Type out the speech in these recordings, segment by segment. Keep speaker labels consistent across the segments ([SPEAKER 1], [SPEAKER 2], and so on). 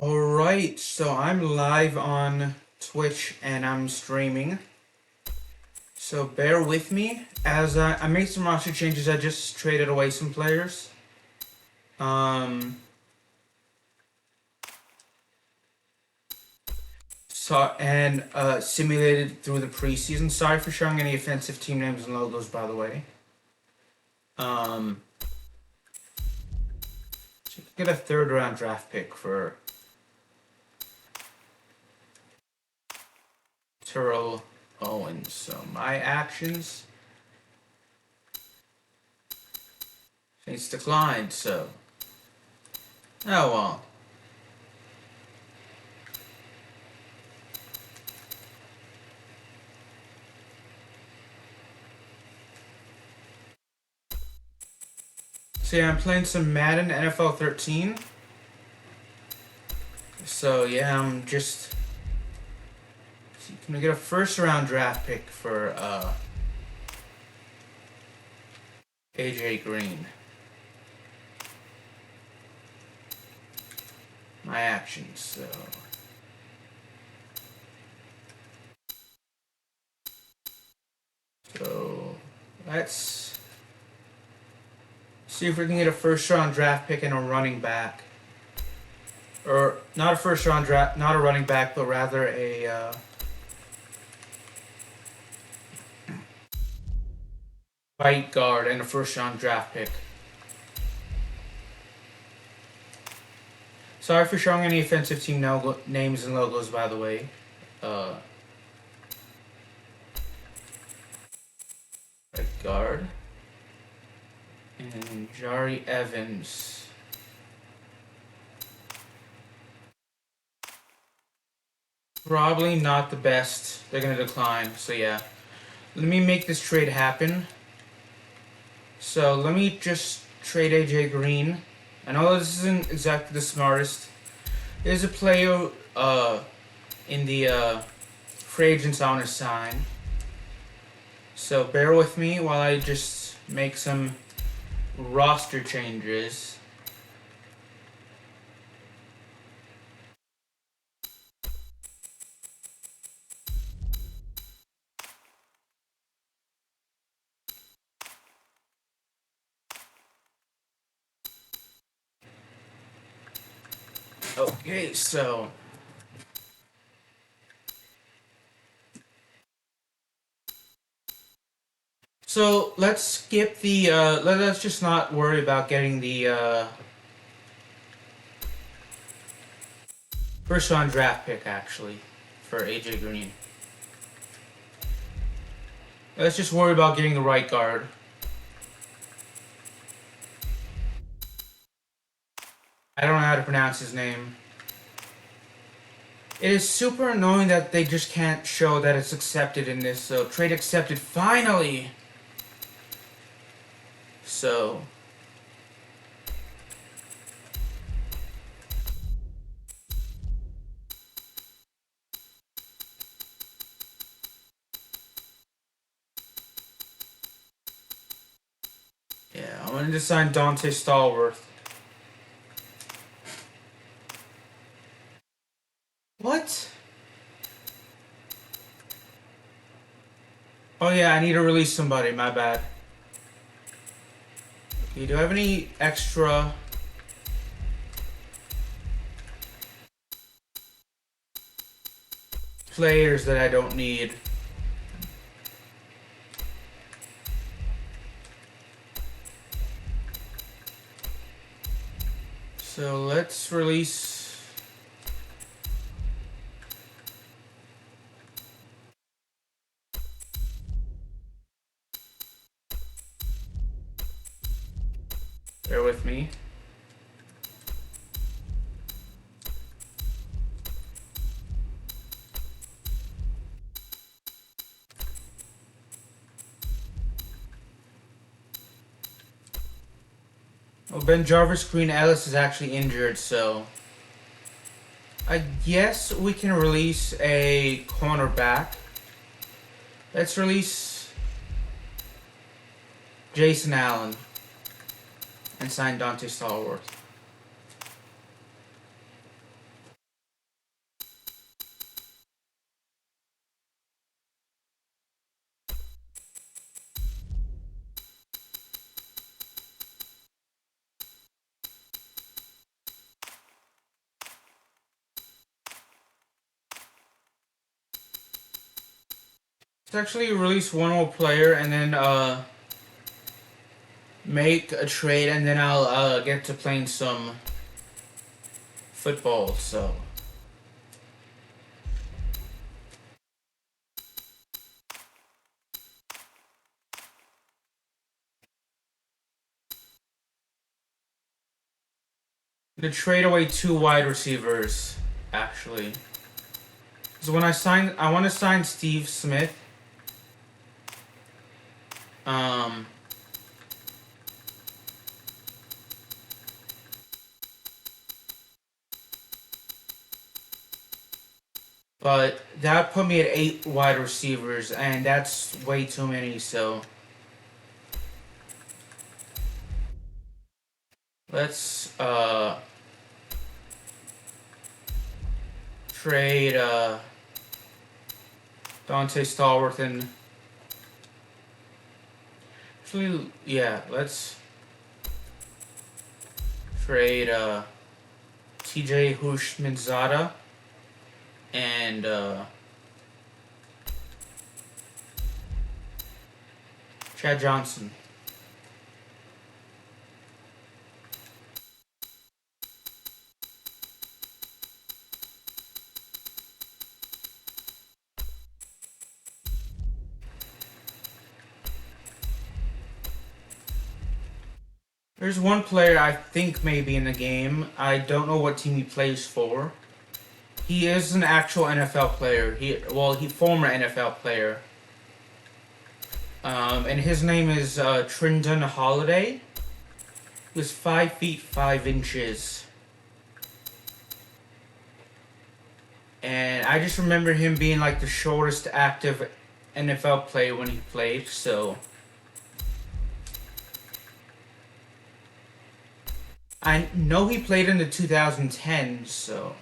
[SPEAKER 1] Alright, so I'm live on Twitch and I'm streaming. So bear with me as I made some roster changes. I just traded away some players. Um, simulated through the preseason. Sorry for showing any offensive team names and logos, by the way. So you can get a third round draft pick for Terrell Owens. So my actions. It's declined, so. Oh well. So yeah, I'm playing some Madden NFL 13. So yeah, I'm just gonna get a first round draft pick for AJ Green. My actions, so let's see if we can get a first round draft pick and a running back. Or not a first round draft, not a running back, but rather a right guard and a first round draft pick. Sorry for showing any offensive team names and logos, by the way. Right guard. And Jari Evans. Probably not the best. They're going to decline, so yeah. Let me make this trade happen. So let me just trade AJ Green. I know this isn't exactly the smartest. There's a player in the free agents I want to sign. So bear with me while I just make some roster changes. Okay, so let's skip the let's just not worry about getting the first round draft pick actually for AJ Green. Let's just worry about getting the right guard. I don't know how to pronounce his name. It is super annoying that they just can't show that it's accepted in this. So trade accepted finally. So yeah, I'm gonna sign Dante Stallworth. What? Oh yeah, I need to release somebody. My bad. Okay, do I have any extra? Players that I don't need? So let's release. Bear with me. Oh, Ben Jarvis Green Ellis is actually injured, so I guess we can release a cornerback. Let's release Jason Allen and sign Dante Stallworth. Let's actually release one more player and then make a trade, and then I'll get to playing some football. So I'm gonna trade away 2 wide receivers actually. So when I want to sign Steve Smith. Um, but that put me at 8 wide receivers, and that's way too many. So let's trade Dante Stallworth and actually yeah, let's trade TJ Hushmanzada and Chad Johnson. There's one player I think may be in the game. I don't know what team he plays for. He is an actual NFL player. He former NFL player. And his name is Trindon Holiday. He was 5 feet 5 inches. And I just remember him being like the shortest active NFL player when he played, so I know he played in the 2010s, so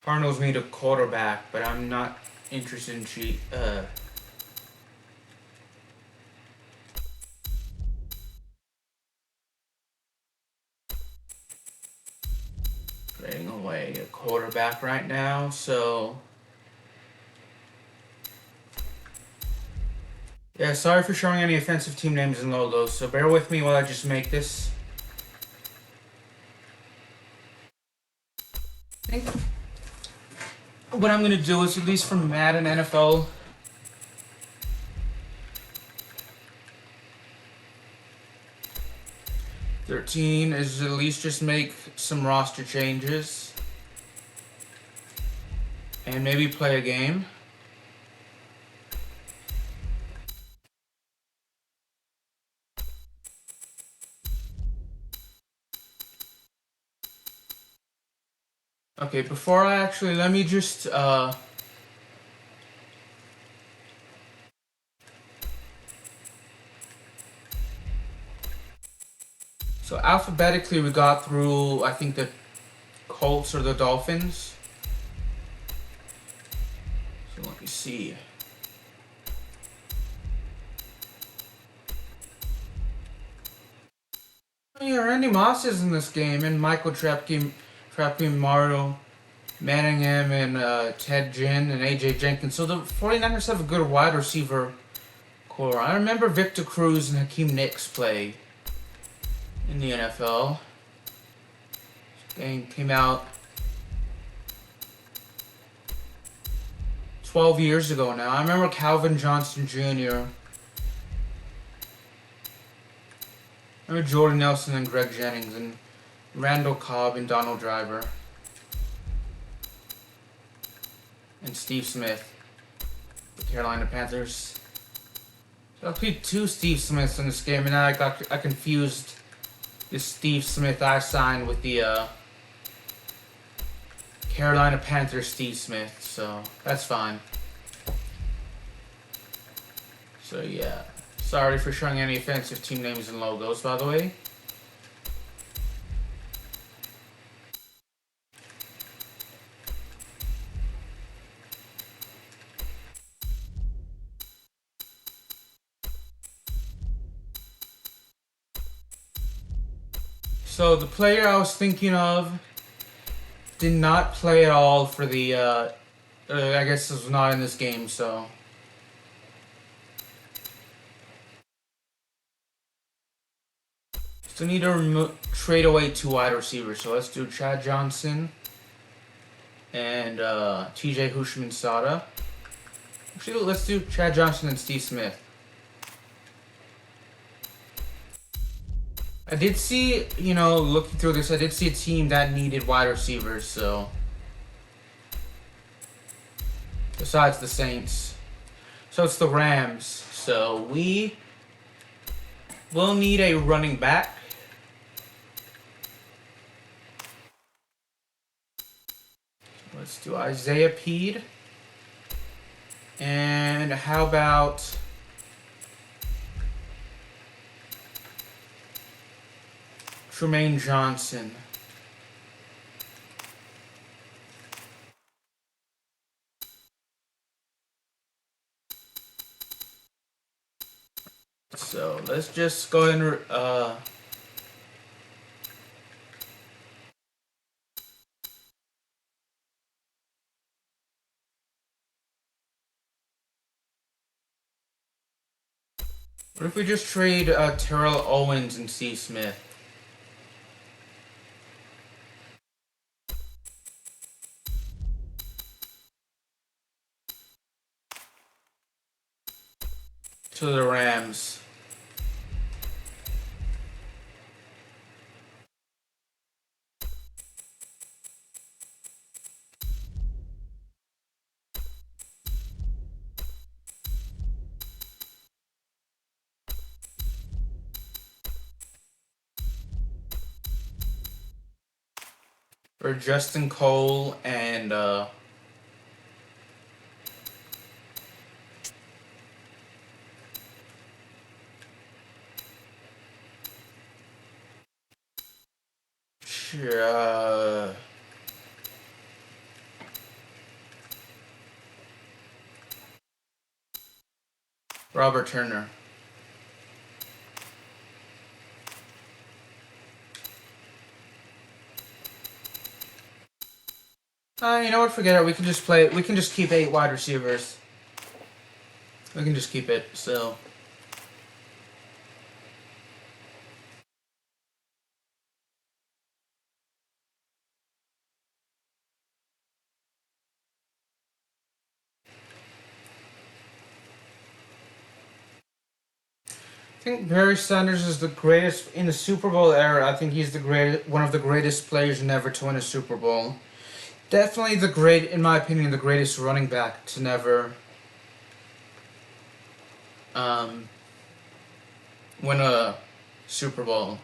[SPEAKER 1] Cardinals need a quarterback, but I'm not interested in trading away a quarterback right now, so yeah, sorry for showing any offensive team names and logos, so bear with me while I just make this. I think what I'm gonna do is, at least from Madden NFL 13, is at least just make some roster changes and maybe play a game. Okay, before I actually, let me just so alphabetically we got through, I think, the Colts or the Dolphins. So let me see. Oh, yeah, Randy Moss is in this game, and Michael Trapke, Mario Manningham, and Ted Ginn, and AJ Jenkins. So the 49ers have a good wide receiver core. I remember Victor Cruz and Hakeem Nicks play in the NFL. This game came out 12 years ago now. I remember Calvin Johnson Jr. I remember Jordan Nelson and Greg Jennings and Randall Cobb and Donald Driver and Steve Smith, the Carolina Panthers. So I played 2 Steve Smiths in this game, and now I confused this Steve Smith I signed with the Carolina Panthers Steve Smith, so that's fine. So yeah, sorry for showing any offensive team names and logos, by the way. So the player I was thinking of did not play at all for the, I guess this was not in this game, so. Still need to trade away 2 wide receivers, so let's do Chad Johnson and TJ Hushman-Sada. Actually, let's do Chad Johnson and Steve Smith. I did see, you know, looking through this, I did see a team that needed wide receivers, so. Besides the Saints. So it's the Rams. So we will need a running back. Let's do Isaiah Peed. And how about Tremaine Johnson? So let's just go ahead and what if we just trade Terrell Owens and C. Smith? To the Rams. For Justin Cole and Robert Turner. You know what? Forget it. We can just play. We can just keep 8 wide receivers. We can just keep it. So. I think Barry Sanders is the greatest in the Super Bowl era. I think he's one of the greatest players never to win a Super Bowl. Definitely in my opinion, the greatest running back to never win a Super Bowl.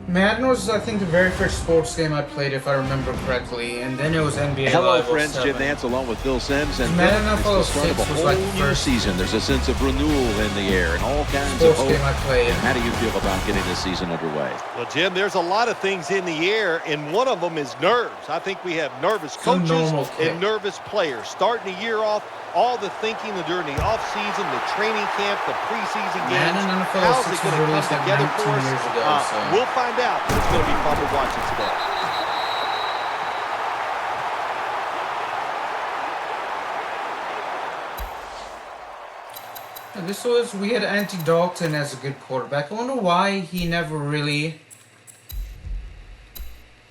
[SPEAKER 1] Madden was, I think, the very first sports game I played, if I remember correctly, and then it was NBA
[SPEAKER 2] Hello,
[SPEAKER 1] Live
[SPEAKER 2] friends.
[SPEAKER 1] 07.
[SPEAKER 2] Jim Nance along with Phil Sims, and
[SPEAKER 1] Madden
[SPEAKER 2] it's the start of a whole
[SPEAKER 1] like
[SPEAKER 2] new season. There's a sense of renewal in the air and all kinds of hope.
[SPEAKER 1] Game I played.
[SPEAKER 2] How do you feel about getting this season underway?
[SPEAKER 3] Well, Jim, there's a lot of things in the air, and one of them is nerves. I think we have nervous coaches and nervous players. Starting the year off, all the thinking during the offseason, the training camp, the preseason games. How's it going to come together for us? We'll find out. It's going to be fun to watch it today.
[SPEAKER 1] We had Andy Dalton as a good quarterback. I wonder why he never really.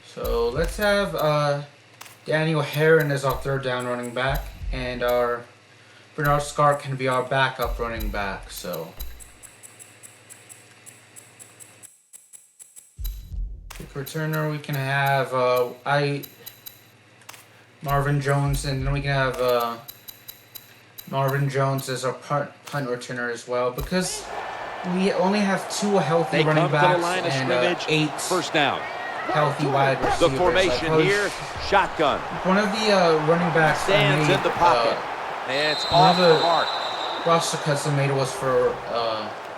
[SPEAKER 1] So let's have Daniel Herron as our 3rd down running back, and our Bernard Scark can be our backup running back. So kick returner, we can have Marvin Jones, and then we can have Marvin Jones as our punt returner as well, because we only have 2 healthy running backs and 8
[SPEAKER 2] first down.
[SPEAKER 1] Healthy wide receivers.
[SPEAKER 2] The formation here, shotgun.
[SPEAKER 1] One of the running backs
[SPEAKER 2] stands in the pocket. And it's off the mark.
[SPEAKER 1] Watch the cuts made was for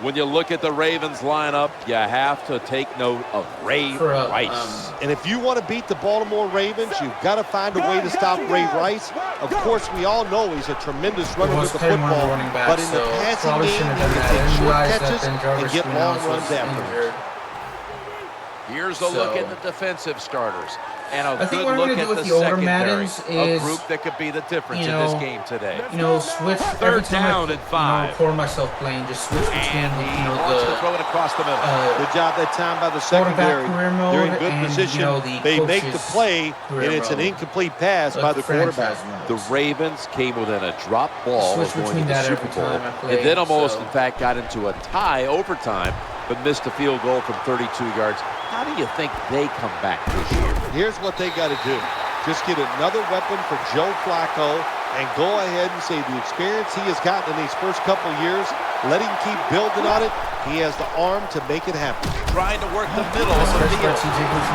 [SPEAKER 2] When you look at the Ravens lineup, you have to take note of Ray Rice.
[SPEAKER 3] And if you want to beat the Baltimore Ravens, you've got to find a way to stop Ray Rice. Of course, we all know he's a tremendous runner with the football, but in the passing game, he can take short catches and get long runs after.
[SPEAKER 2] Here's a look at the defensive starters. And a good look at the
[SPEAKER 1] secondary,
[SPEAKER 2] a group that could be the difference in this game today.
[SPEAKER 1] Switch
[SPEAKER 2] third down and 5.
[SPEAKER 1] Record myself playing, just switch between
[SPEAKER 2] the throw it across the middle.
[SPEAKER 3] Good job that time by the secondary. They're in good position. They make the play, and it's an incomplete pass by the quarterback.
[SPEAKER 2] The Ravens came within a drop ball of going to the Super Bowl, and then almost, in fact, got into a tie overtime, but missed a field goal from 32 yards. How do you think they come back this year?
[SPEAKER 3] Here's what they got to do. Just get another weapon for Joe Flacco and go ahead and say the experience he has gotten in these first couple years, let him keep building on it. He has the arm to make it happen.
[SPEAKER 2] Trying to work the middle of the field.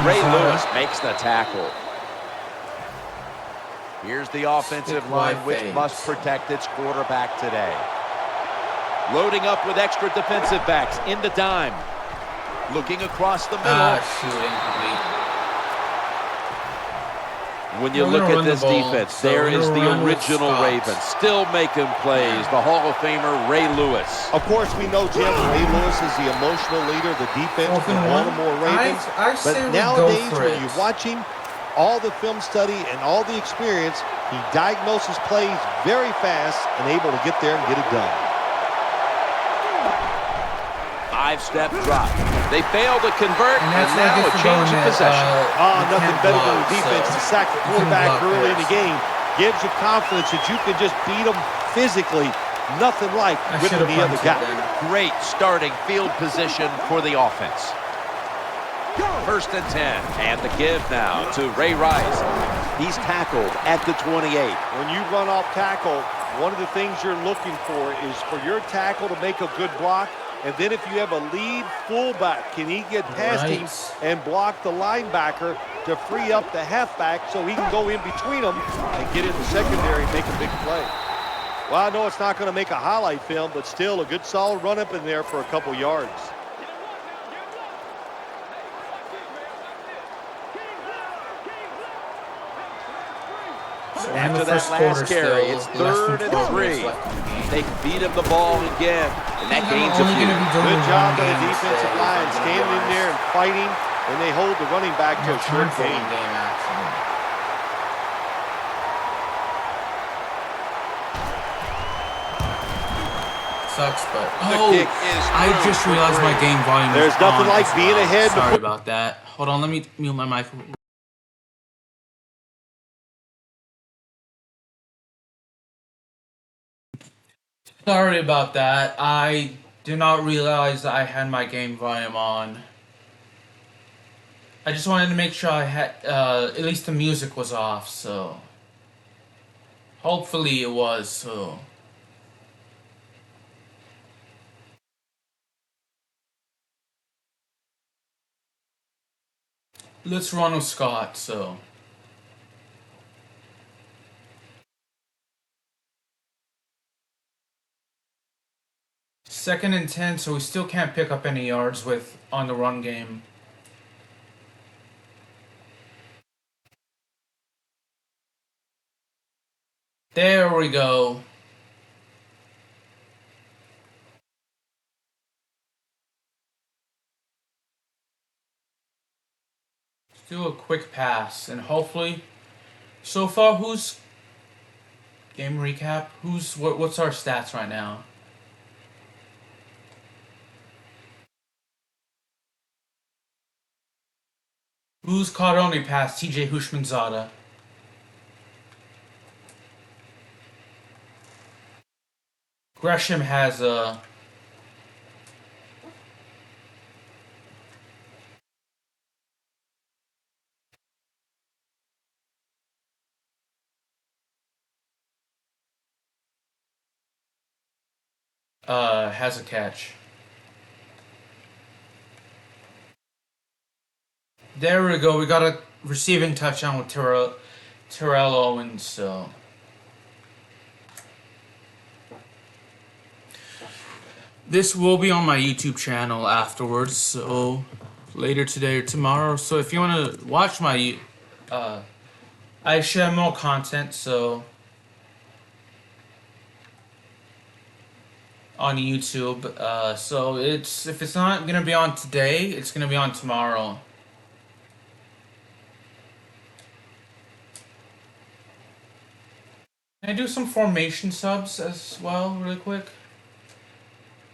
[SPEAKER 2] Ray Lewis makes the tackle. Here's the offensive line, which must protect its quarterback today. Loading up with extra defensive backs in the dime. Looking across the middle. When you look at this defense, there is the original Ravens still making plays. The Hall of Famer, Ray Lewis.
[SPEAKER 3] Of course, we know, Jim, Ray Lewis is the emotional leader of the defense for the Baltimore Ravens. But nowadays, when you watch him, all the film study and all the experience, he diagnoses plays very fast and able to get there and get it done.
[SPEAKER 2] 5-step drop. They fail to convert, and now a change of possession.
[SPEAKER 3] Nothing better than the defense to sack the quarterback early in the game. Gives you confidence that you can just beat them physically. Nothing like whipping the other guy.
[SPEAKER 2] Great starting field position for the offense. 1st and 10, and the give now to Ray Rice. He's tackled at the 28.
[SPEAKER 3] When you run off tackle, one of the things you're looking for is for your tackle to make a good block. And then if you have a lead fullback, can he get past him and block the linebacker to free up the halfback so he can go in between them and get in the secondary and make a big play? Well, I know it's not going to make a highlight film, but still a good solid run up in there for a couple yards.
[SPEAKER 2] After that last carry, it's 3rd and 3. They beat him the ball again, and that gains a few.
[SPEAKER 3] Good job by the defensive line, standing in there and fighting, and they hold the running back to a short gain.
[SPEAKER 1] Sucks, but I just realized my game volume.
[SPEAKER 3] There's nothing like being ahead.
[SPEAKER 1] Sorry about that. Hold on, let me mute my mic. Sorry about that. I did not realize I had my game volume on. I just wanted to make sure I had, at least the music was off, so. Hopefully it was, so. Let's run with Scott, so. Second and 10, so we still can't pick up any yards with on the run game. There we go. Let's do a quick pass, and hopefully, so far, who's game recap? What's our stats right now? Who's caught only pass? TJ Hushmanzada. Gresham has a. Has a catch. There we go. We got a receiving touchdown with Terrell Owens. So this will be on my YouTube channel afterwards, so later today or tomorrow. So if you want to watch my, I share more content, so on YouTube. So if it's not gonna be on today, it's gonna be on tomorrow. Can I do some formation subs as well, really quick?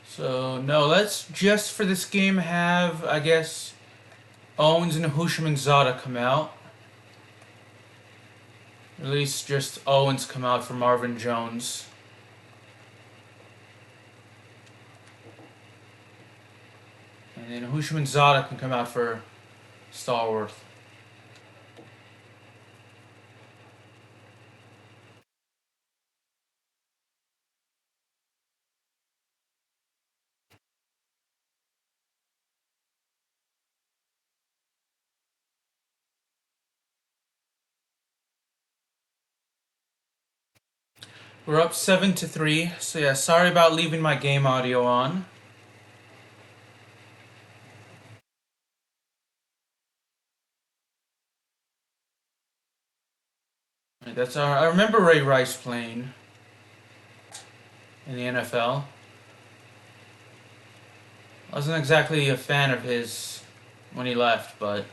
[SPEAKER 1] So, no, let's just for this game have, I guess, Owens and Husham and Zada come out. At least just Owens come out for Marvin Jones. And then Husham and Zada can come out for Starworth. We're up 7-3, so yeah, sorry about leaving my game audio on. That's I remember Ray Rice playing in the NFL. I wasn't exactly a fan of his when he left, but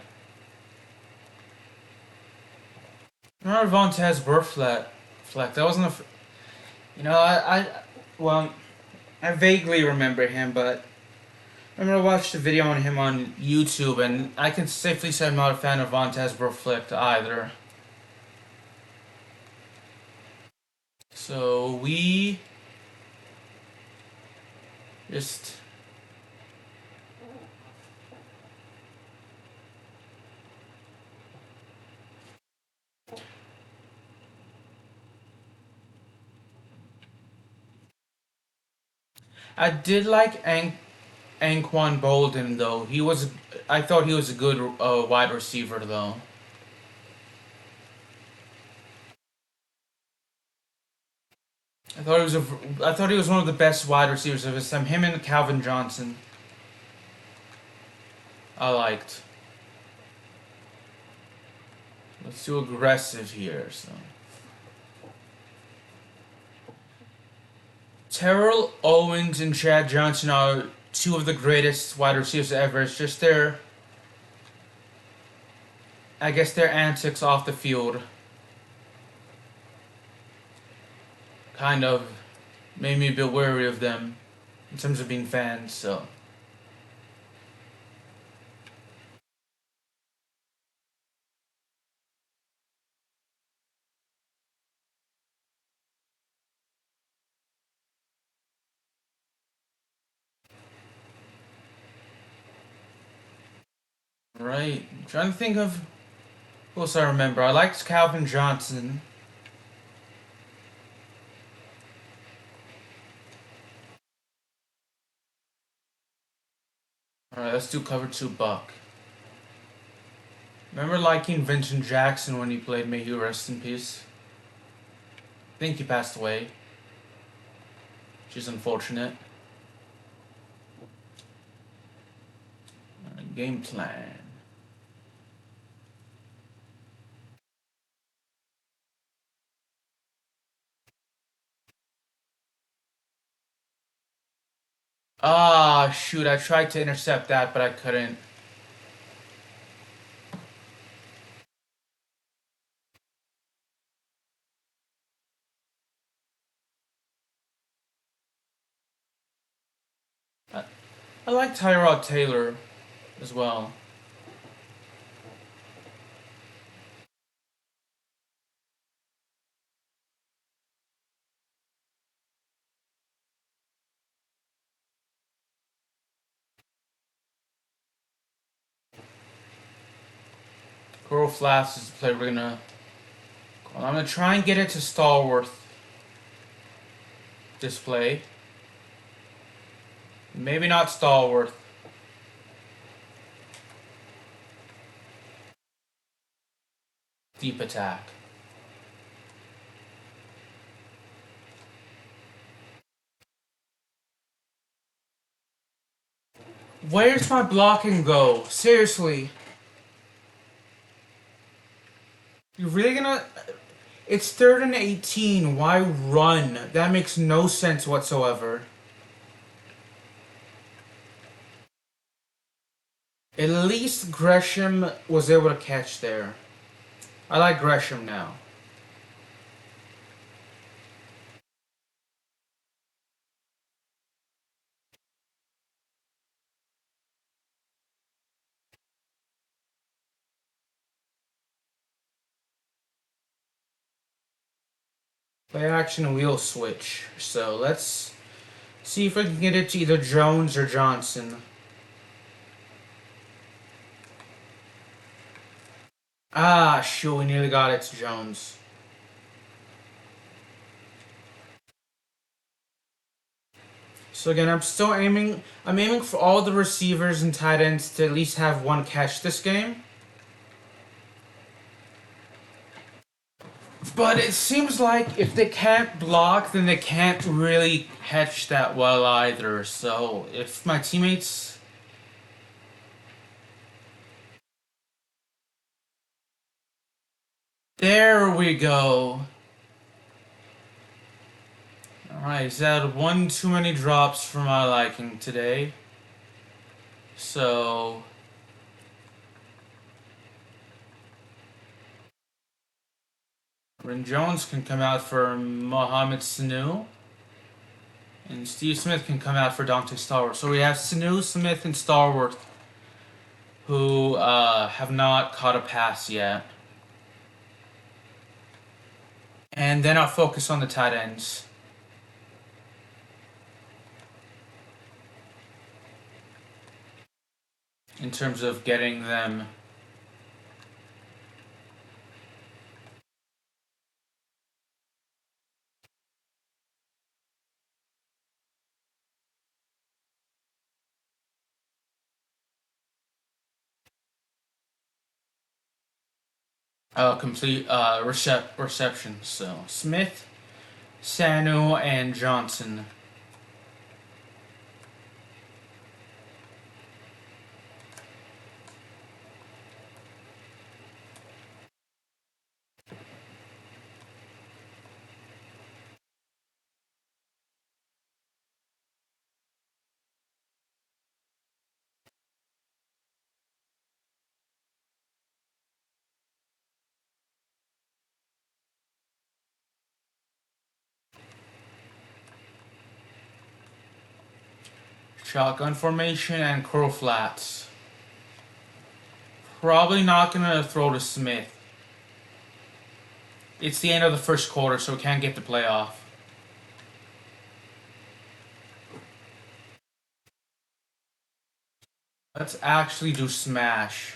[SPEAKER 1] I remember Vontez Burfleck. That wasn't a, well, I vaguely remember him, but I remember I watched a video on him on YouTube, and I can safely say I'm not a fan of Vontez Burfleck either. So we just I did like Anquan Bolden though. I thought he was a good wide receiver though. I thought he was one of the best wide receivers of his time. Him and Calvin Johnson. I liked. Let's do aggressive here. So Terrell Owens and Chad Johnson are two of the greatest wide receivers ever. It's just I guess their antics off the field kind of made me a bit wary of them in terms of being fans, so. Right. I'm trying to think of who else I remember. I liked Calvin Johnson. Alright, let's do cover 2 Buck. Remember liking Vincent Jackson when he played. May he rest in peace. I think he passed away, which is unfortunate. Game plan. Ah, shoot, I tried to intercept that, but I couldn't. I like Tyrod Taylor as well. Coral Flash is the play we're gonna. I'm gonna try and get it to Stallworth display. Maybe not Stallworth. Deep attack. Where's my blocking go? Seriously. You're really gonna... It's 3rd and 18. Why run? That makes no sense whatsoever. At least Gresham was able to catch there. I like Gresham now. Play action wheel switch. So let's see if I can get it to either Jones or Johnson. Ah, shoot, we nearly got it to Jones. So again, I'm aiming for all the receivers and tight ends to at least have one catch this game. But it seems like if they can't block, then they can't really catch that well either. So if my teammates... There we go. Alright, he's had one too many drops for my liking today. So... Ren Jones can come out for Mohamed Sanu. And Steve Smith can come out for Dante Stallworth. So we have Sanu, Smith, and Stallworth who have not caught a pass yet. And then I'll focus on the tight ends. In terms of getting them... complete reception. So Smith, Sanu, and Johnson. Shotgun formation and curl flats. Probably not gonna throw to Smith. It's the end of the first quarter, so we can't get the playoff. Let's actually do smash.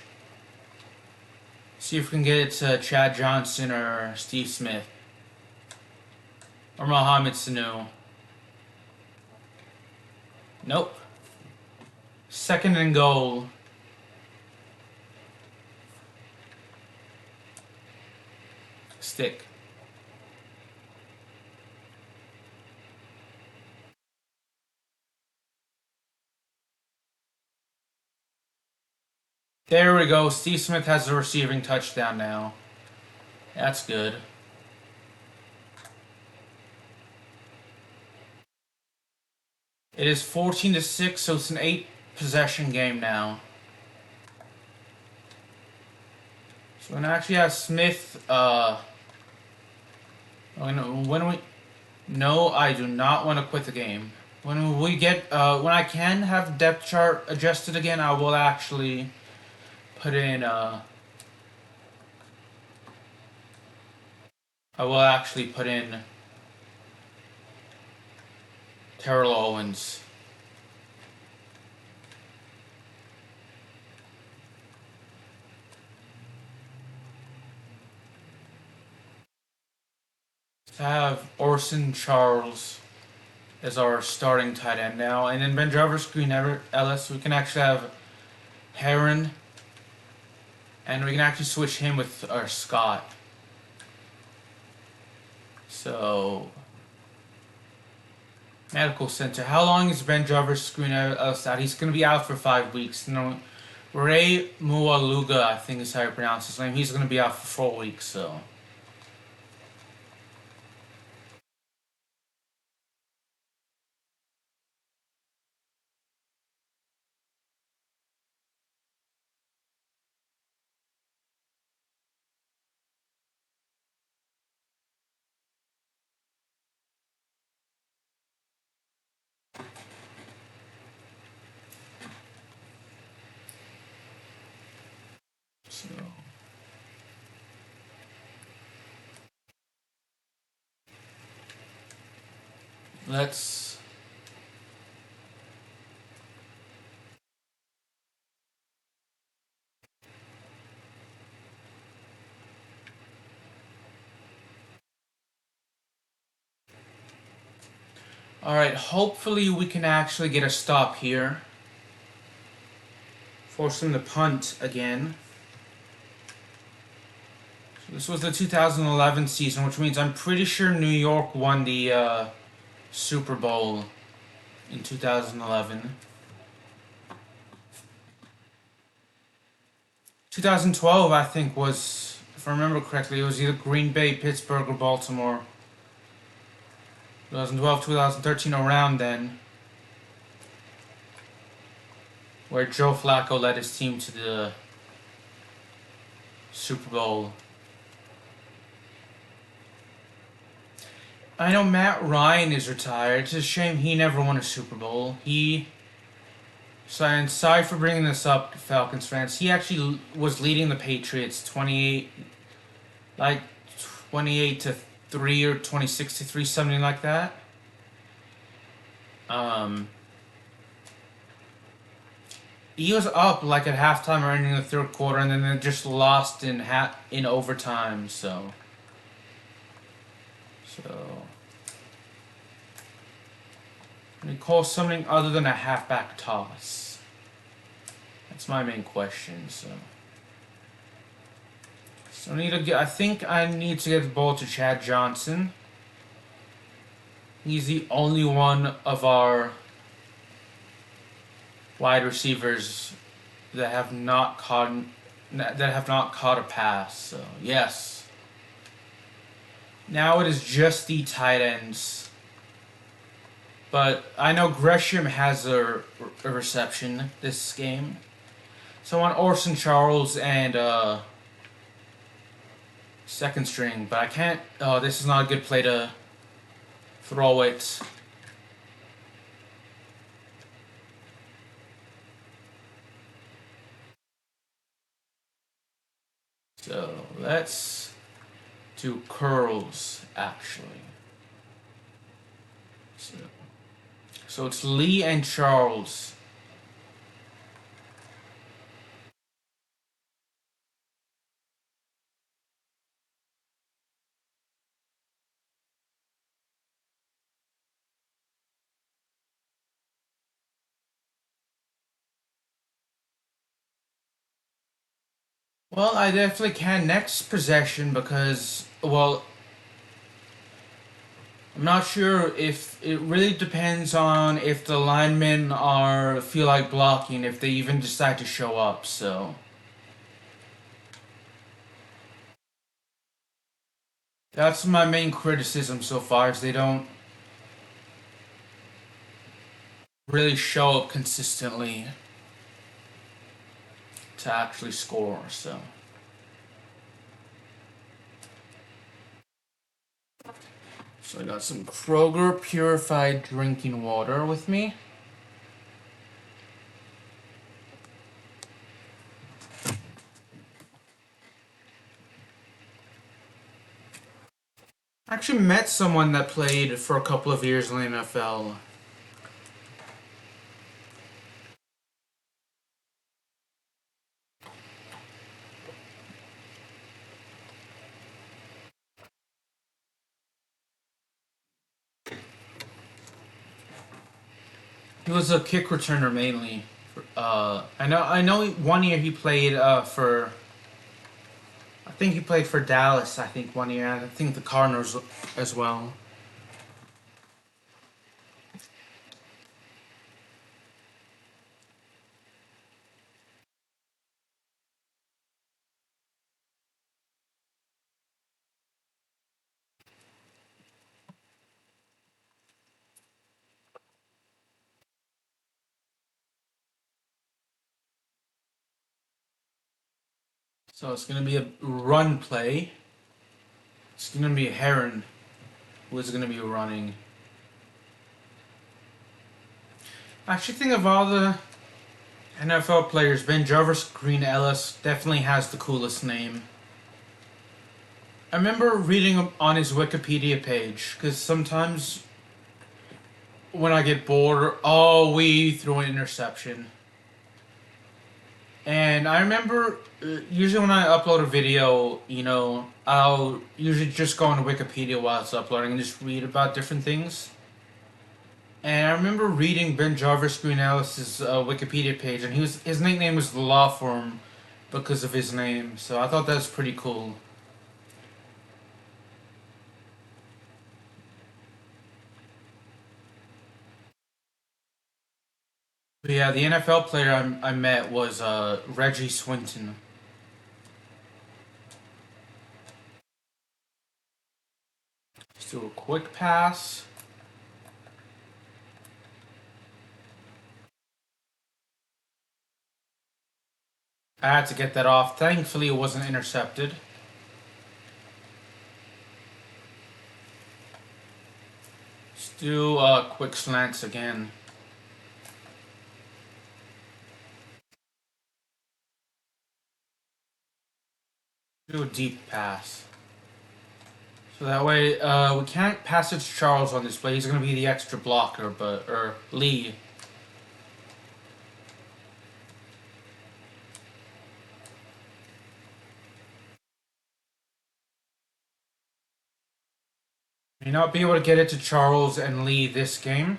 [SPEAKER 1] See if we can get it to Chad Johnson or Steve Smith. Or Mohamed Sanu. Nope. 2nd and goal. Stick. There we go. Steve Smith has the receiving touchdown now. That's good. It is 14-6, so it's an 8-possession game now. So when I actually have Smith, when we... No, I do not want to quit the game. When we get, when I can have depth chart adjusted again, I will actually put in, I will actually put in Terrell Owens. To have Orson Charles as our starting tight end now, and then Ben Jarvis, Green Ellis. We can actually have Heron, and we can actually switch him with our Scott. So Medical center. How long is Ben Jarvis screen out? He's going to be out for 5 weeks. No, Ray Mualuga, I think is how you pronounce his name. He's going to be out for 4 weeks, so. So. Let's. Alright, hopefully we can actually get a stop here. Force them to punt again. So this was the 2011 season, which means I'm pretty sure New York won the Super Bowl in 2011. 2012, I think, was, if I remember correctly, it was either Green Bay, Pittsburgh, or Baltimore. 2012, 2013, around then, where Joe Flacco led his team to the Super Bowl. I know Matt Ryan is retired. It's a shame he never won a Super Bowl. Sorry for bringing this up, Falcons fans. He actually was leading the Patriots 28 to 3 or 26 to 3, something like that. He was up like at halftime or ending the third quarter, and then they just lost in overtime. So. Can we call something other than a halfback toss? That's my main question. So I think I need to get the ball to Chad Johnson. He's the only one of our wide receivers that have not caught a pass. So yes. Now it is just the tight ends. But I know Gresham has a reception this game. So I want Orson Charles and second string, but I can't. Oh, this is not a good play to throw it. So let's do curls, actually. So it's Lee and Charles. Well, I definitely can next possession because, well, I'm not sure if it really depends on if the linemen feel like blocking, if they even decide to show up, so. That's my main criticism so far, is they don't really show up consistently to actually score, so. So I got some Kroger purified drinking water with me. I actually met someone that played for a couple of years in the NFL. He was a kick returner mainly. I know 1 year he played for. I think he played for Dallas. I think 1 year. I think the Cardinals as well. So it's going to be a run play. It's going to be a Heron who is going to be running. I actually think of all the NFL players, Ben Jarvis Green Ellis definitely has the coolest name. I remember reading on his Wikipedia page, because sometimes when I get bored, we throw an interception. And I remember, usually when I upload a video, I'll usually just go on Wikipedia while it's uploading and just read about different things. And I remember reading Ben Jarvis Green Ellis' Wikipedia page, and his nickname was the Law Firm because of his name. So I thought that was pretty cool. But yeah, the NFL player I met was Reggie Swinton. Let's do a quick pass. I had to get that off. Thankfully, it wasn't intercepted. Let's do quick slants again. Do a deep pass. So that way, we can't pass it to Charles on this play. He's going to be the extra blocker, or Lee. May not be able to get it to Charles and Lee this game.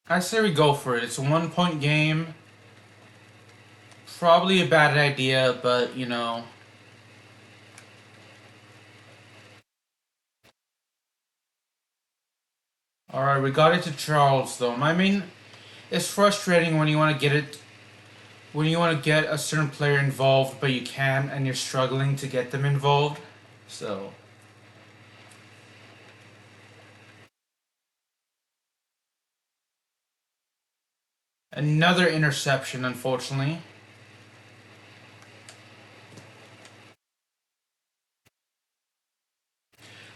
[SPEAKER 1] I say we go for it. It's a 1-point game. Probably a bad idea, but Alright, we got it to Charles though. I mean, it's frustrating when you want to get a certain player involved, but you can't, and you're struggling to get them involved. So another interception, unfortunately.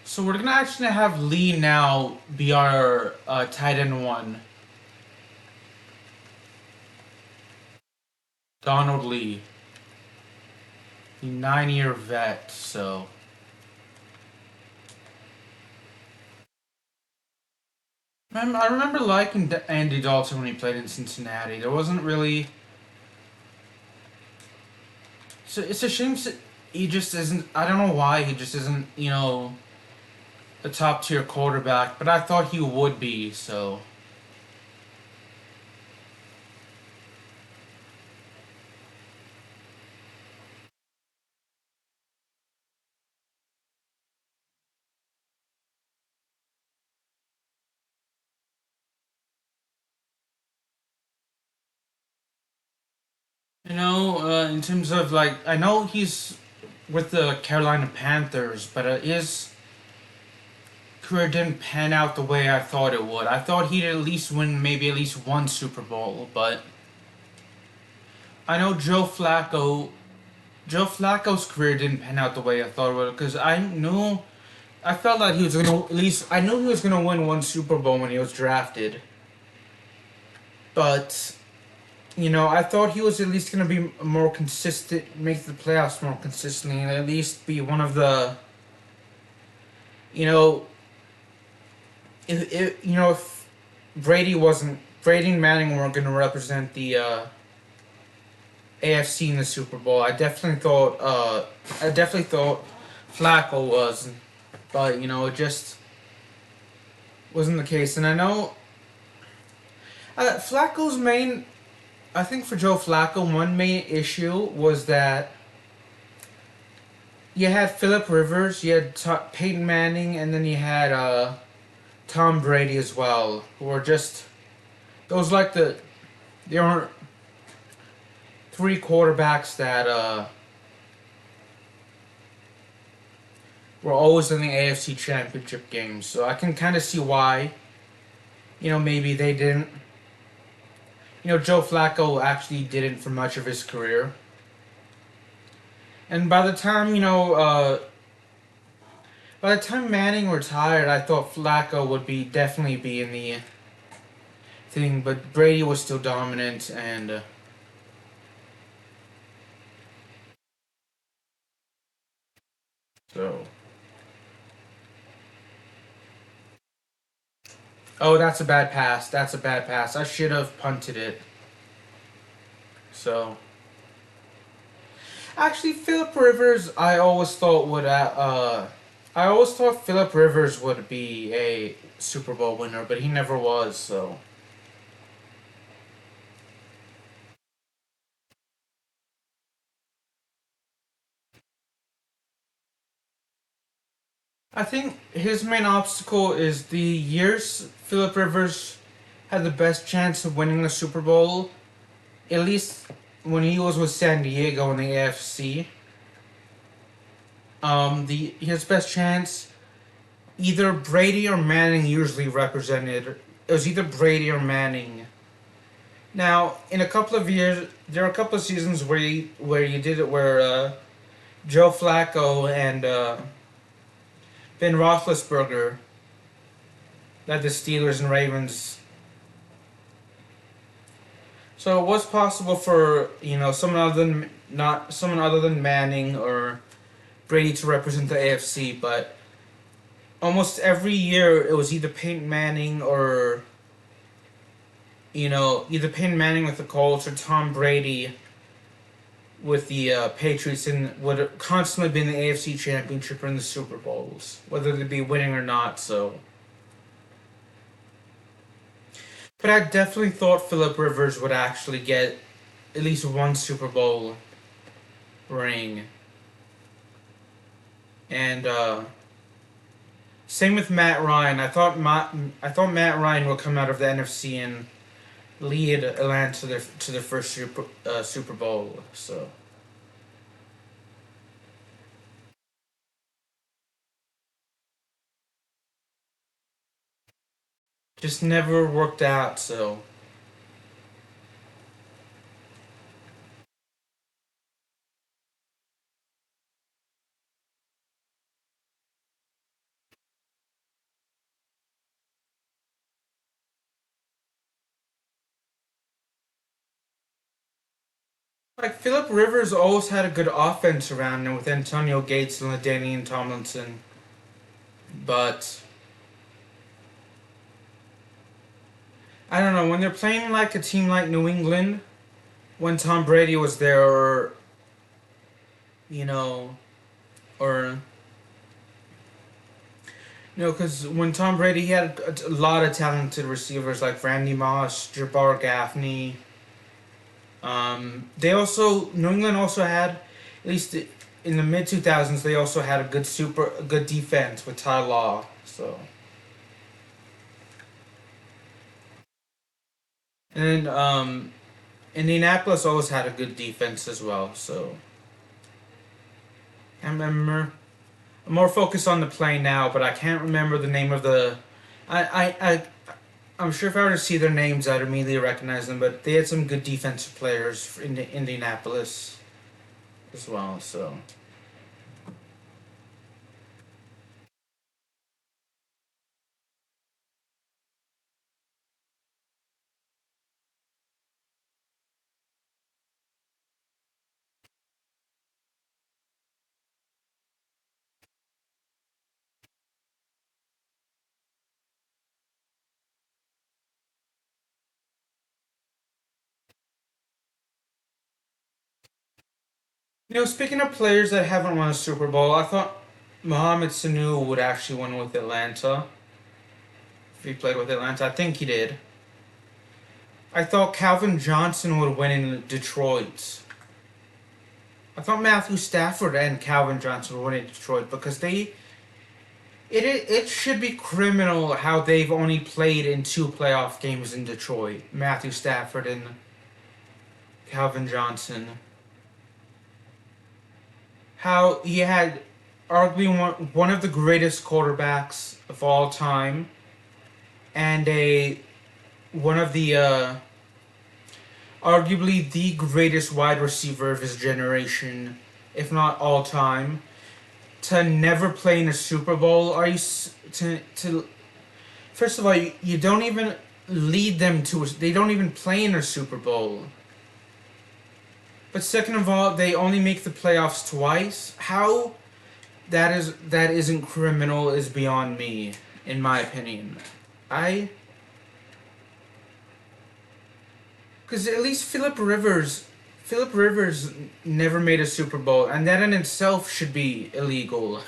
[SPEAKER 1] So we're gonna actually have Lee now be our tight end 1. Donald Lee. The 9-year vet, so. I remember liking Andy Dalton when he played in Cincinnati. There wasn't really. So it's a shame he just isn't. I don't know why he just isn't, a top tier quarterback, but I thought he would be, so. In terms of I know he's with the Carolina Panthers, but his career didn't pan out the way I thought it would. I thought he'd at least win maybe at least one Super Bowl, but I know Joe Flacco's career didn't pan out the way I thought it would, because I felt like he was gonna I knew he was gonna win one Super Bowl when he was drafted, but. I thought he was at least going to be more consistent, make the playoffs more consistently, and at least be one of the, if Brady and Manning weren't going to represent the AFC in the Super Bowl, I definitely thought Flacco was, but it just wasn't the case, and I know Flacco's main. I think for Joe Flacco, one main issue was that you had Phillip Rivers, you had Peyton Manning, and then you had Tom Brady as well, who were just there were 3 quarterbacks that were always in the AFC Championship games. So I can kind of see why, maybe they didn't. Joe Flacco actually didn't for much of his career. And by the time, by the time Manning retired, I thought Flacco would definitely be in the thing, but Brady was still dominant, and so. Oh, that's a bad pass. That's a bad pass. I should have punted it. So. Actually, Philip Rivers, I always thought Philip Rivers would be a Super Bowl winner, but he never was, so. I think his main obstacle is the years Philip Rivers had the best chance of winning the Super Bowl, at least when he was with San Diego in the AFC. His best chance, either Brady or Manning usually represented. It was either Brady or Manning. Now, in a couple of years, there are a couple of seasons where you did it where Joe Flacco and Ben Roethlisberger led the Steelers and Ravens. So it was possible for someone other than Manning or Brady to represent the AFC, but almost every year it was either Peyton Manning or either Peyton Manning with the Colts or Tom Brady with the Patriots, and would constantly be in the AFC Championship or in the Super Bowls, whether they be winning or not. So, but I definitely thought Philip Rivers would actually get at least one Super Bowl ring, and same with Matt Ryan. I thought Matt Ryan would come out of the NFC and lead Atlanta to their first Super Bowl. So. Just never worked out, so. Like, Philip Rivers always had a good offense around him with Antonio Gates and LaDainian Tomlinson. But I don't know, when they're playing like a team like New England, when Tom Brady was there, or because when Tom Brady, he had a lot of talented receivers like Randy Moss, Jabbar Gaffney. New England also had, at least in the mid 2000s, they also had a good defense with Ty Law. So. And Indianapolis always had a good defense as well. So. I remember. I'm more focused on the play now, but I can't remember the name of the. I'm sure if I were to see their names, I'd immediately recognize them. But they had some good defensive players in Indianapolis as well. So. Speaking of players that haven't won a Super Bowl, I thought Mohamed Sanu would actually win with Atlanta. If he played with Atlanta, I think he did. I thought Calvin Johnson would win in Detroit. I thought Matthew Stafford and Calvin Johnson would win in Detroit because it should be criminal how they've only played in 2 playoff games in Detroit. Matthew Stafford and Calvin Johnson. How he had arguably one of the greatest quarterbacks of all time, and one of the arguably the greatest wide receiver of his generation, if not all time, to never play in a Super Bowl. Are you to first of all, you don't even lead them to they don't even play in a Super Bowl. But second of all, they only make the playoffs twice. How that isn't criminal is beyond me, in my opinion. Because at least Philip Rivers never made a Super Bowl, and that in itself should be illegal.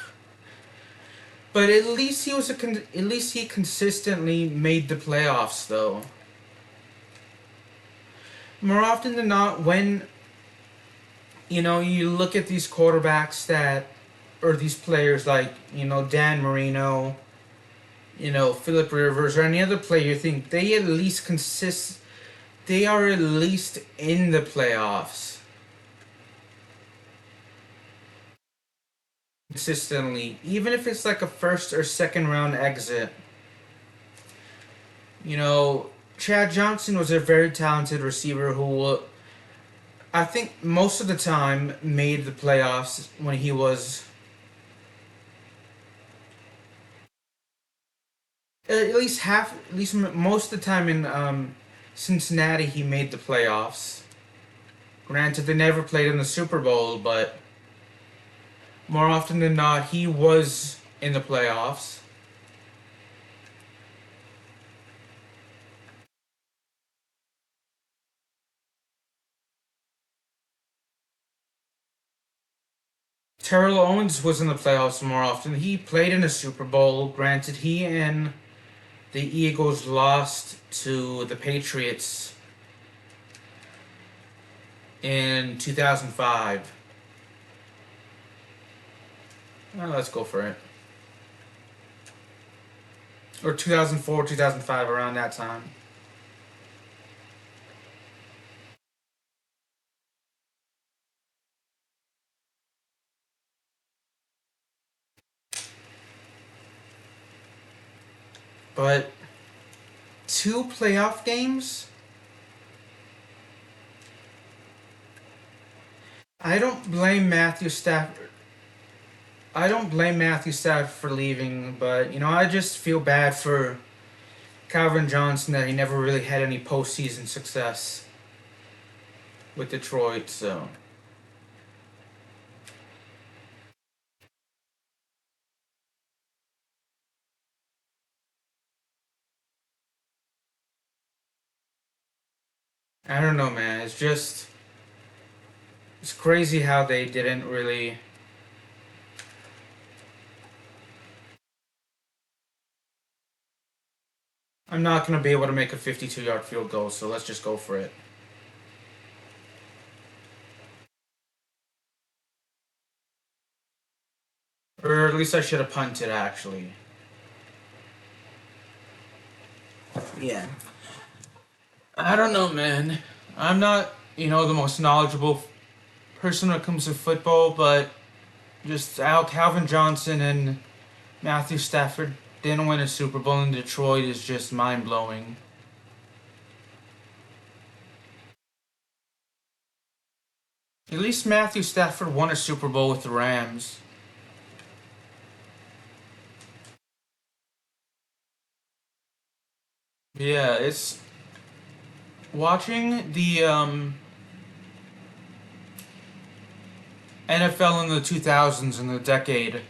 [SPEAKER 1] But at least at least he consistently made the playoffs, though. More often than not, when you look at these quarterbacks or these players like Dan Marino, Philip Rivers, or any other player, you think they at least consist. They are at least in the playoffs consistently, even if it's like a first or second round exit. Chad Johnson was a very talented receiver who, I think, most of the time made the playoffs when he was. At least most of the time in Cincinnati, he made the playoffs. Granted, they never played in the Super Bowl, but more often than not, he was in the playoffs. Terrell Owens was in the playoffs more often. He played in a Super Bowl. Granted, he and the Eagles lost to the Patriots in 2005. Well, let's go for it. Or 2004, 2005, around that time. But 2 playoff games? I don't blame Matthew Stafford. I don't blame Matthew Stafford for leaving, but I just feel bad for Calvin Johnson that he never really had any postseason success with Detroit. So I don't know, man. It's crazy how they didn't really. I'm not going to be able to make a 52-yard field goal, so let's just go for it. Or at least I should have punted, actually. Yeah. I don't know, man. I'm not, the most knowledgeable person when it comes to football, but just how Calvin Johnson and Matthew Stafford didn't win a Super Bowl in Detroit is just mind-blowing. At least Matthew Stafford won a Super Bowl with the Rams. Yeah, it's watching the NFL in the 2000s in the decade.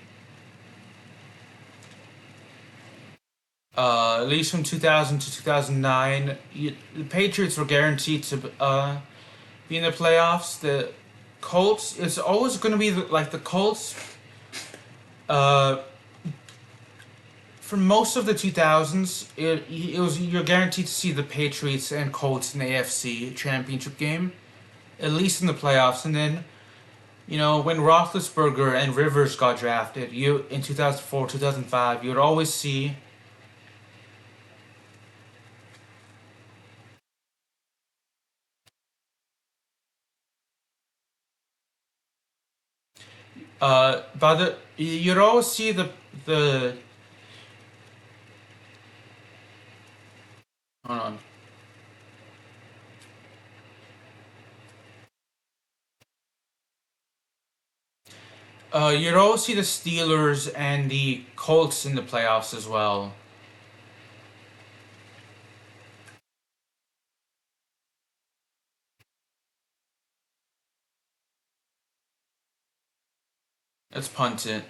[SPEAKER 1] At least from 2000 to 2009, the Patriots were guaranteed to be in the playoffs. The Colts, it's always going to be like the Colts. For most of the 2000s, you're guaranteed to see the Patriots and Colts in the AFC Championship game, at least in the playoffs. And then, when Roethlisberger and Rivers got drafted, in 2004, 2005, you would always see. You'd always see the hold on. You'd always see the Steelers and the Colts in the playoffs as well. Let's punt it.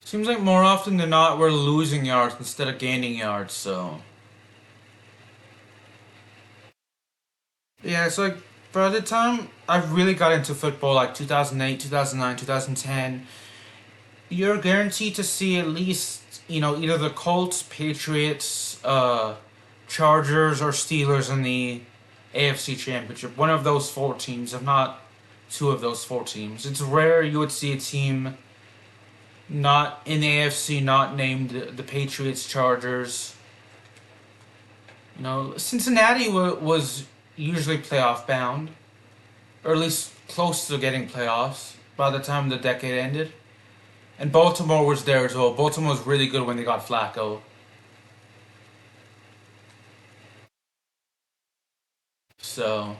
[SPEAKER 1] Seems like more often than not we're losing yards instead of gaining yards, so. Yeah, it's like by the time I really got into football, like 2008, 2009, 2010, you're guaranteed to see at least, either the Colts, Patriots, Chargers, or Steelers in the AFC Championship. One of those four teams, if not two of those four teams. It's rare you would see a team not in the AFC, not named the Patriots, Chargers. Cincinnati was usually playoff bound, or at least close to getting playoffs by the time the decade ended. And Baltimore was there as well. Baltimore was really good when they got Flacco. So.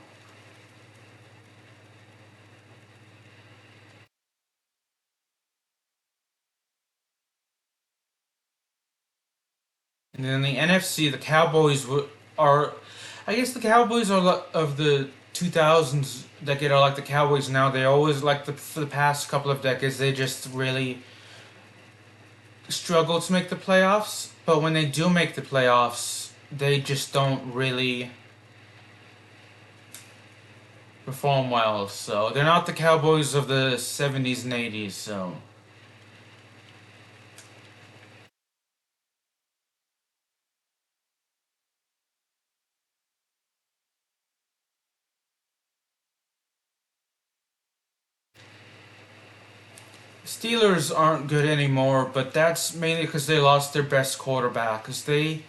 [SPEAKER 1] And then the NFC, the Cowboys are. I guess the Cowboys are of the 2000s decade are like the Cowboys now. They always, like for the past couple of decades, they just really struggle to make the playoffs. But when they do make the playoffs, they just don't really perform well. So they're not the Cowboys of the 70s and 80s. So. Steelers aren't good anymore, but that's mainly because they lost their best quarterback. Because they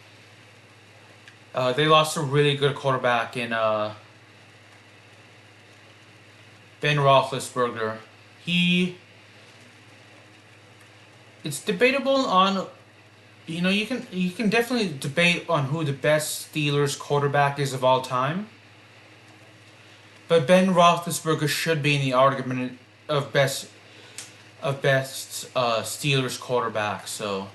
[SPEAKER 1] lost a really good quarterback in Ben Roethlisberger. It's debatable on, you can definitely debate on who the best Steelers quarterback is of all time. But Ben Roethlisberger should be in the argument of best Steelers quarterback. So.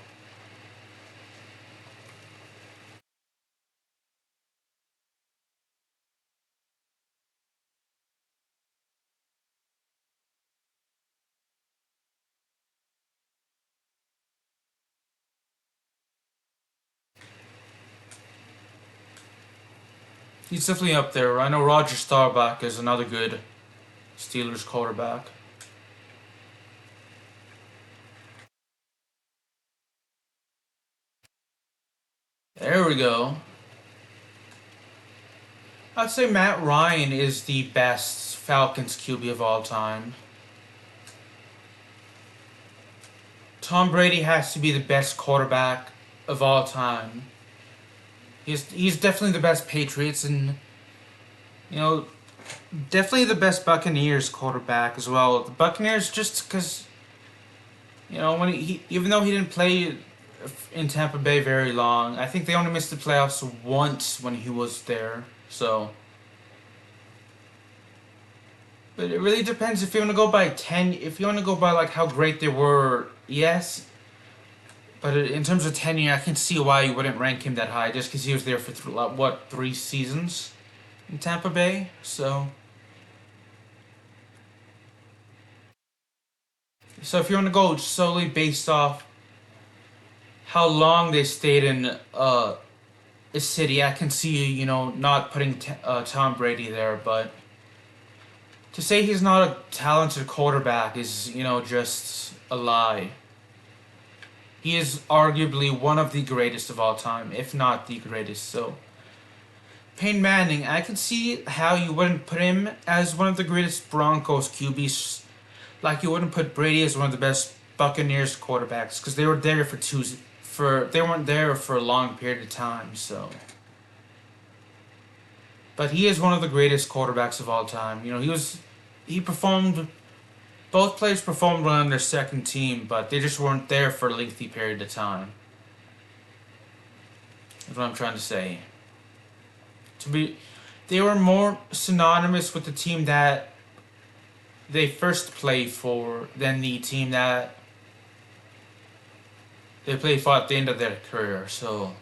[SPEAKER 1] He's definitely up there. I know Roger Staubach is another good Steelers quarterback. There we go. I'd say Matt Ryan is the best Falcons QB of all time. Tom Brady has to be the best quarterback of all time. He's definitely the best Patriots, and definitely the best Buccaneers quarterback as well. The Buccaneers, just because when even though he didn't play in Tampa Bay very long, I think they only missed the playoffs once when he was there. So. But it really depends if you want to go by if you want to go by like how great they were, yes. But in terms of tenure, I can see why you wouldn't rank him that high, just because he was there for 3 seasons in Tampa Bay. So if you want to go solely based off how long they stayed in a city, I can see not putting Tom Brady there, but to say he's not a talented quarterback is just a lie. He is arguably one of the greatest of all time, if not the greatest. So, Peyton Manning, I can see how you wouldn't put him as one of the greatest Broncos QBs, like you wouldn't put Brady as one of the best Buccaneers quarterbacks, because they were there they weren't there for a long period of time. So, but he is one of the greatest quarterbacks of all time. He performed. Both players performed well on their second team, but they just weren't there for a lengthy period of time. That's what I'm trying to say. They were more synonymous with the team that they first played for than the team that they played for at the end of their career. So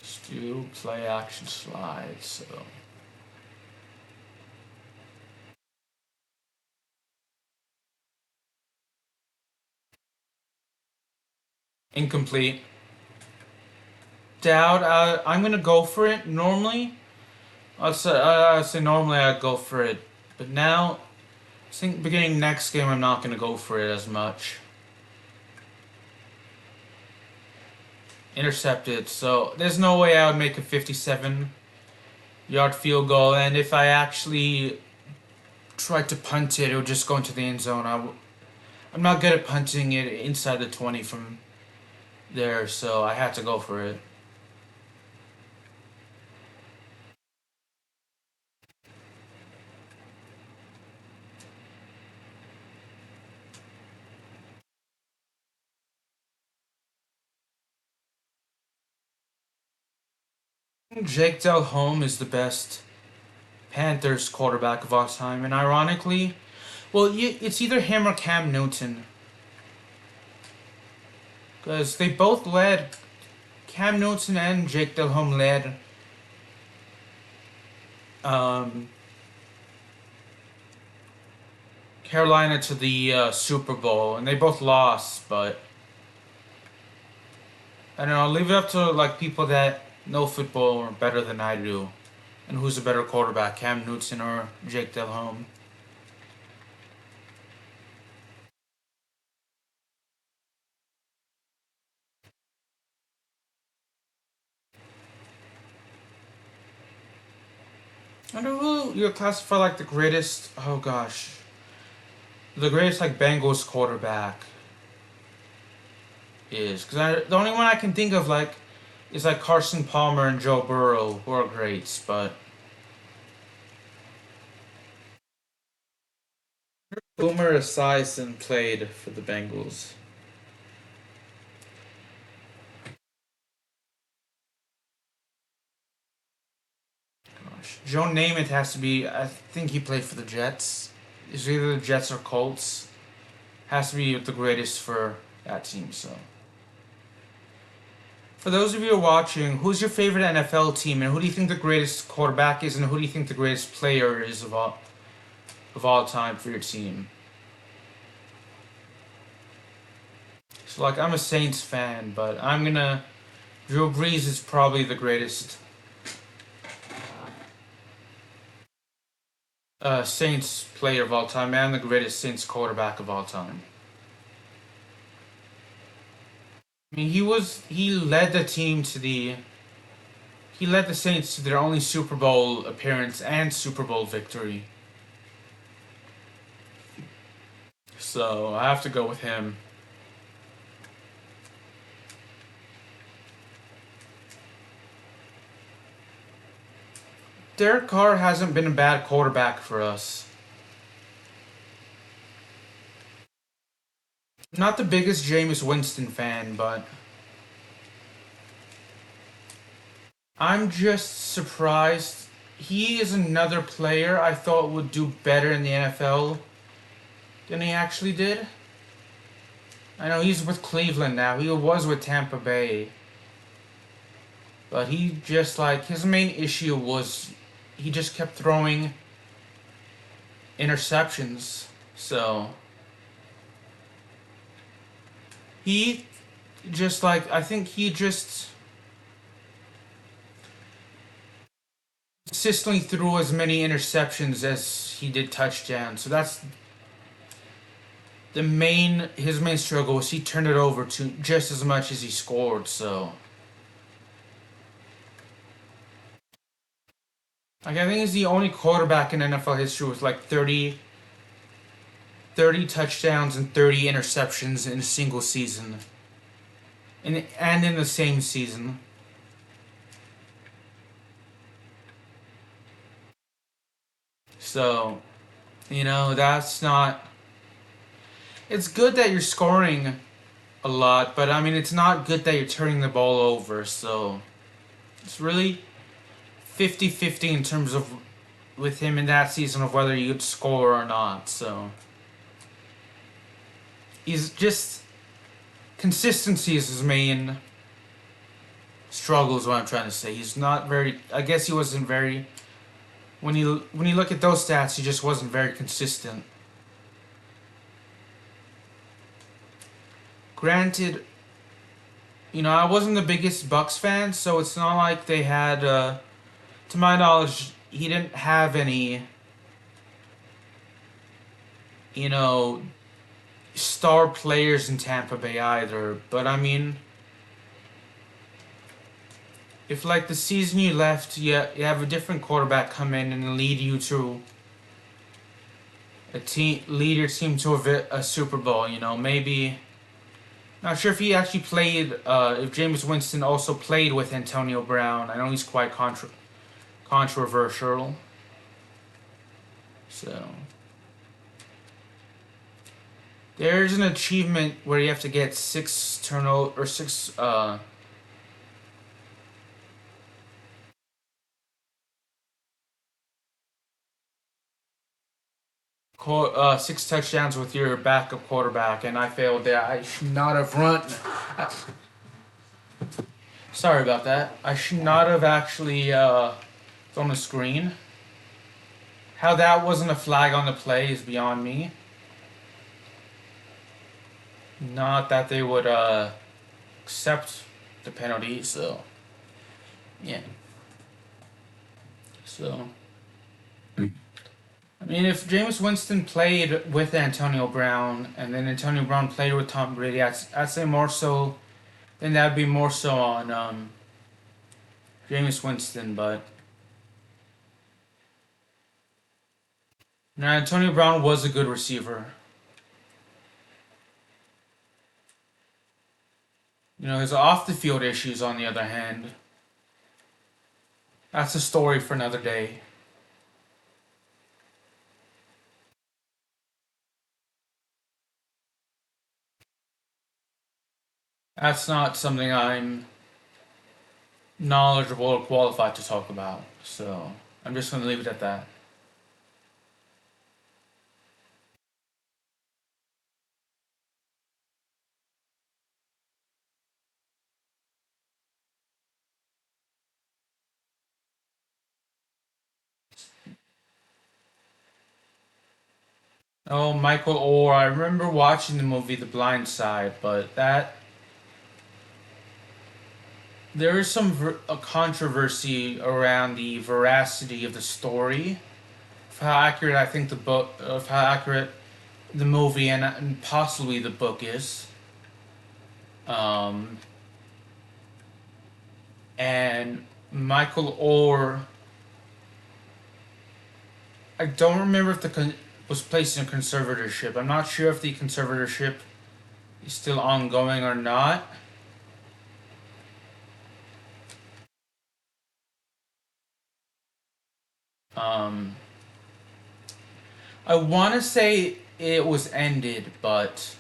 [SPEAKER 1] let's do play action slide. So incomplete. Doubt. I'm gonna go for it. Normally, I'd say normally I'd go for it, but now, I think beginning next game I'm not gonna go for it as much. Intercepted. So there's no way I would make a 57-yard field goal, and if I actually tried to punt it, it would just go into the end zone. I'm not good at punting it inside the 20 from there, so I had to go for it. Jake Delhomme is the best Panthers quarterback of all time, and ironically, well, it's either him or Cam Newton, because they both led. Cam Newton and Jake Delhomme led Carolina to the Super Bowl, and they both lost. But I don't know. I'll leave it up to like people that know football better than I do, and who's a better quarterback, Cam Newton or Jake Delhomme. I don't know who you classify like the greatest. Oh gosh, the greatest like Bengals quarterback is, because the only one I can think of like is like Carson Palmer and Joe Burrow, who are greats, but Boomer Esiason played for the Bengals. Gosh, Joe Namath has to be. I think he played for the Jets. It's either the Jets or Colts. Has to be the greatest for that team. So, for those of you who are watching, who's your favorite NFL team, and who do you think the greatest quarterback is, and who do you think the greatest player is of all time for your team? So, like, I'm a Saints fan, but Drew Brees is probably the greatest Saints player of all time, and the greatest Saints quarterback of all time. I mean, he led the Saints to their only Super Bowl appearance and Super Bowl victory. So I have to go with him. Derek Carr hasn't been a bad quarterback for us. Not the biggest Jameis Winston fan, but I'm just surprised. He is another player I thought would do better in the NFL than he actually did. I know he's with Cleveland now. He was with Tampa Bay. But he just, like, his main issue was he just kept throwing interceptions. So he just, like, I think he just consistently threw as many interceptions as he did touchdowns. So that's his main struggle was he turned it over to just as much as he scored. So like, I think he's the only quarterback in NFL history with like 30 touchdowns and 30 interceptions in a single season. And in the same season. So, that's not. It's good that you're scoring a lot, but I mean, it's not good that you're turning the ball over. So, it's really 50-50 in terms of with him in that season of whether you'd score or not. So, he's just. Consistency is his main struggle, is what I'm trying to say. He's not very. I guess he wasn't very. When you look at those stats, he just wasn't very consistent. Granted, I wasn't the biggest Bucks fan, so it's not like they had. To my knowledge, he didn't have any. Star players in Tampa Bay either. But I mean, if like the season you left, you have a different quarterback come in and lead you to lead your team to a Super Bowl. Maybe. Not sure if he actually played. If Jameis Winston also played with Antonio Brown. I know he's quite controversial. So there's an achievement where you have to get 6 turnover or 6. 6 touchdowns with your backup quarterback, and I failed that. I should not have run. Sorry about that. I should not have actually thrown a screen. How that wasn't a flag on the play is beyond me. Not that they would accept the penalty, so yeah. So I mean, if Jameis Winston played with Antonio Brown and then Antonio Brown played with Tom Brady, I'd say more so. Then that'd be more so on Jameis Winston, but now Antonio Brown was a good receiver. His off the field issues, on the other hand, that's a story for another day. That's not something I'm knowledgeable or qualified to talk about, so I'm just going to leave it at that. Oh, Michael Orr. I remember watching the movie The Blind Side, but there is a controversy around the veracity of the story, of how accurate I think of how accurate the movie and possibly the book is. Um, and Michael Orr, I don't remember if was placed in conservatorship. I'm not sure if the conservatorship is still ongoing or not. I want to say it was ended, but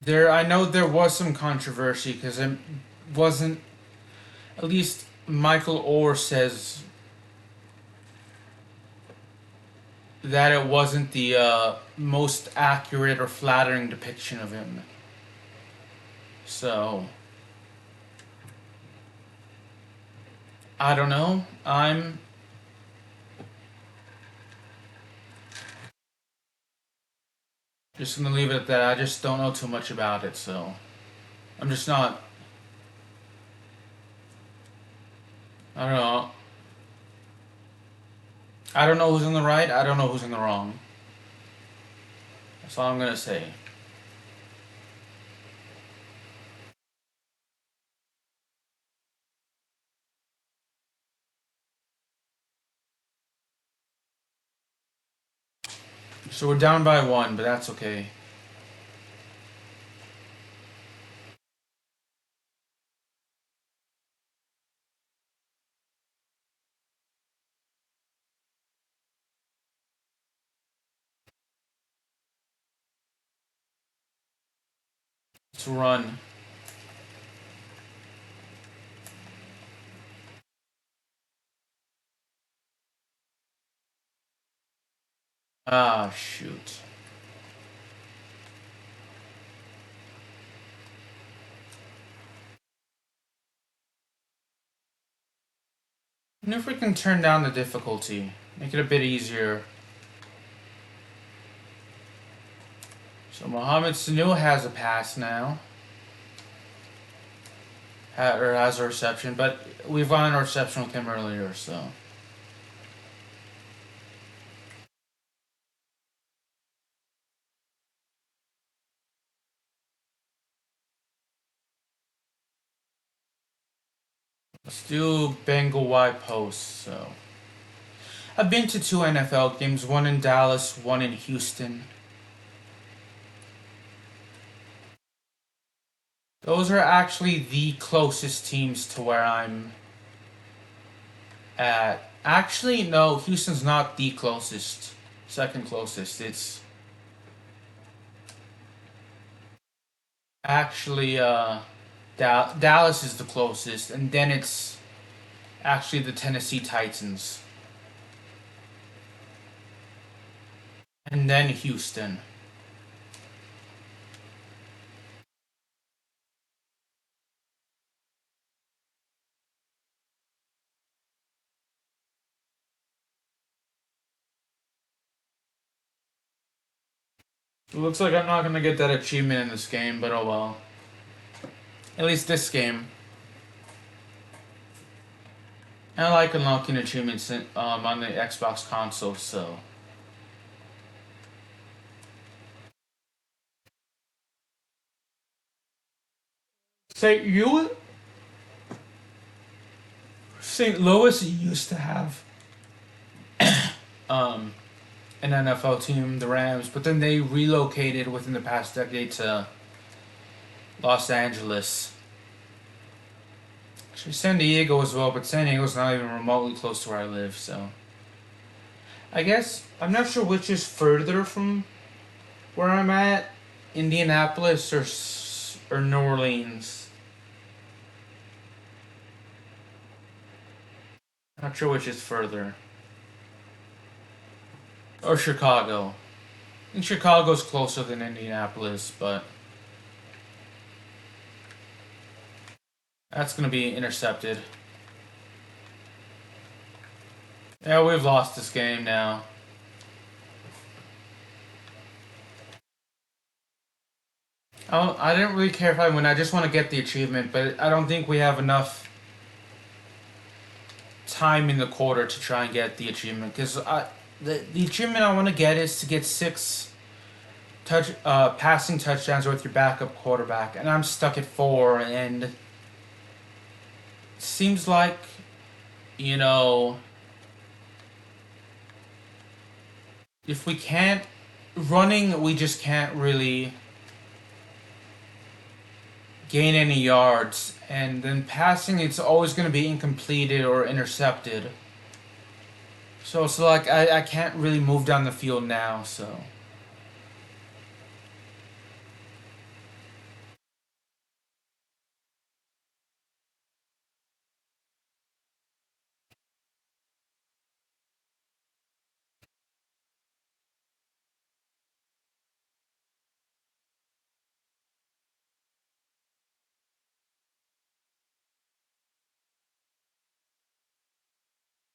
[SPEAKER 1] I know there was some controversy because it wasn't. At least Michael Orr says that it wasn't the most accurate or flattering depiction of him. So I don't know. I'm just gonna leave it at that. I just don't know too much about it, so I'm just not. I don't know. I don't know who's in the right. I don't know who's in the wrong. That's all I'm gonna say. So we're down by 1, but that's okay. Let's run. Ah, shoot. I wonder if we can turn down the difficulty. Make it a bit easier. So Mohamed Sanu has a pass now. Or has a reception, but we've run a reception with him earlier, so. Let's do Bengal wide post, so. I've been to 2 NFL games, one in Dallas, one in Houston. Those are actually the closest teams to where I'm at. Actually, no, Houston's not the closest. Second closest. It's actually Dallas is the closest, and then it's actually the Tennessee Titans. And then Houston. It looks like I'm not going to get that achievement in this game, but oh well. At least this game. I like unlocking achievements on the Xbox console, so. St. Louis used to have an NFL team, the Rams, but then they relocated within the past decade to Los Angeles. Actually, San Diego as well, but San Diego's not even remotely close to where I live, so. I guess, I'm not sure which is further from where I'm at, Indianapolis or New Orleans. Not sure which is further. Or Chicago. I think Chicago's closer than Indianapolis, but that's going to be intercepted. Yeah, we've lost this game now. I didn't really care if I win. I just want to get the achievement, but I don't think we have enough time in the quarter to try and get the achievement. Because the achievement I want to get is to get 6 passing touchdowns with your backup quarterback, and I'm stuck at 4, and it seems like, you know, if we can't running, we just can't really gain any yards, and then passing, it's always going to be incompleted or intercepted. So like I can't really move down the field now, so.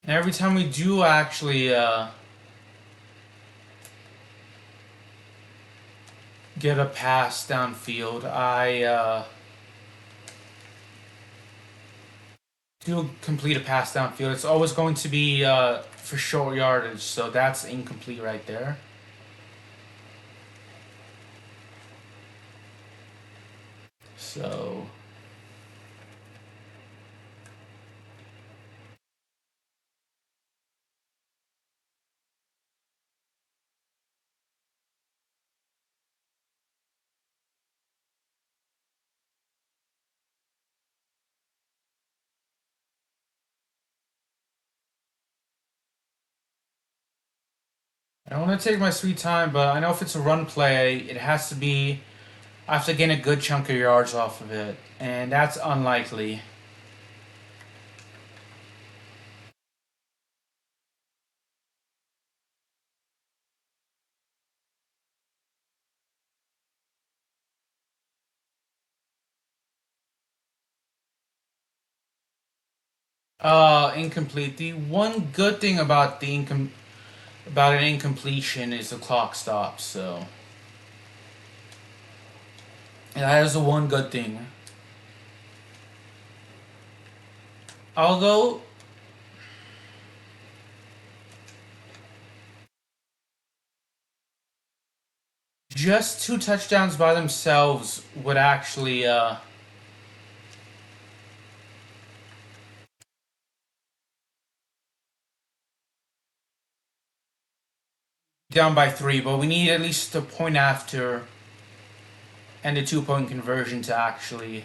[SPEAKER 1] And every time we do actually get a pass downfield, I do complete a pass downfield. It's always going to be for short yardage, so that's incomplete right there. So. I want to take my sweet time, but I know if it's a run play, it has to be I have to gain a good chunk of yards off of it, and that's unlikely. Incomplete. The one good thing about about an incompletion is the clock stops. So that is the one good thing. Although just 2 touchdowns by themselves would actually down by 3, but we need at least a point after and a 2-point conversion to actually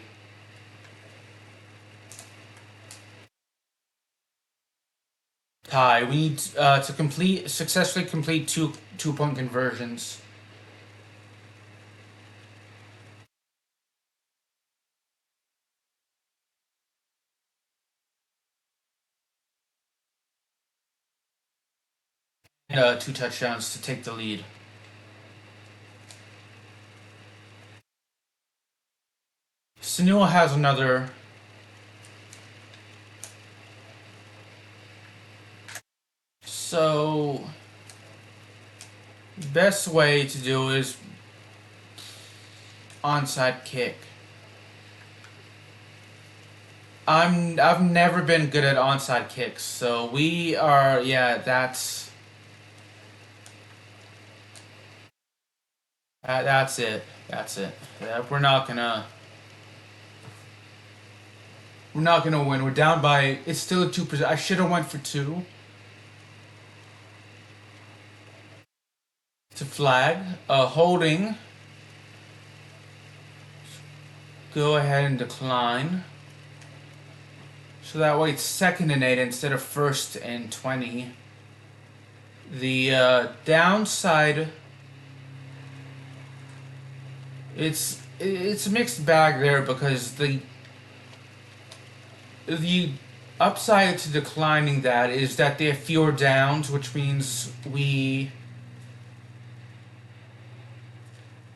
[SPEAKER 1] tie. We need to successfully complete two-point conversions. And 2 touchdowns to take the lead. Sanua has another. So, best way to do is onside kick. I've never been good at onside kicks, so we are that's it. That's it. We're not gonna win. We're down by it's still a 2%. I should have went for 2. To flag. Holding. Go ahead and decline. So that way it's 2nd and 8 instead of 1st and 20. The downside, it's a mixed bag there because the upside to declining that is that they have fewer downs, which means we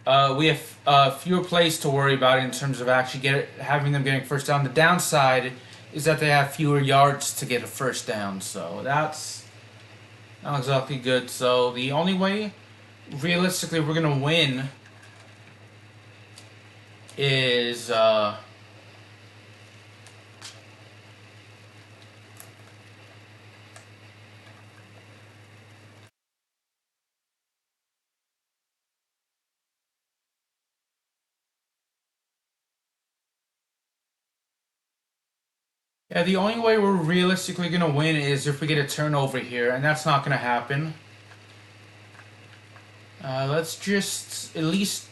[SPEAKER 1] have fewer plays to worry about in terms of actually having them getting first down. The downside is that they have fewer yards to get a first down, so that's not exactly good. So the only way, realistically, we're gonna win is the only way we're realistically gonna win is if we get a turnover here, and that's not gonna happen. Let's just at least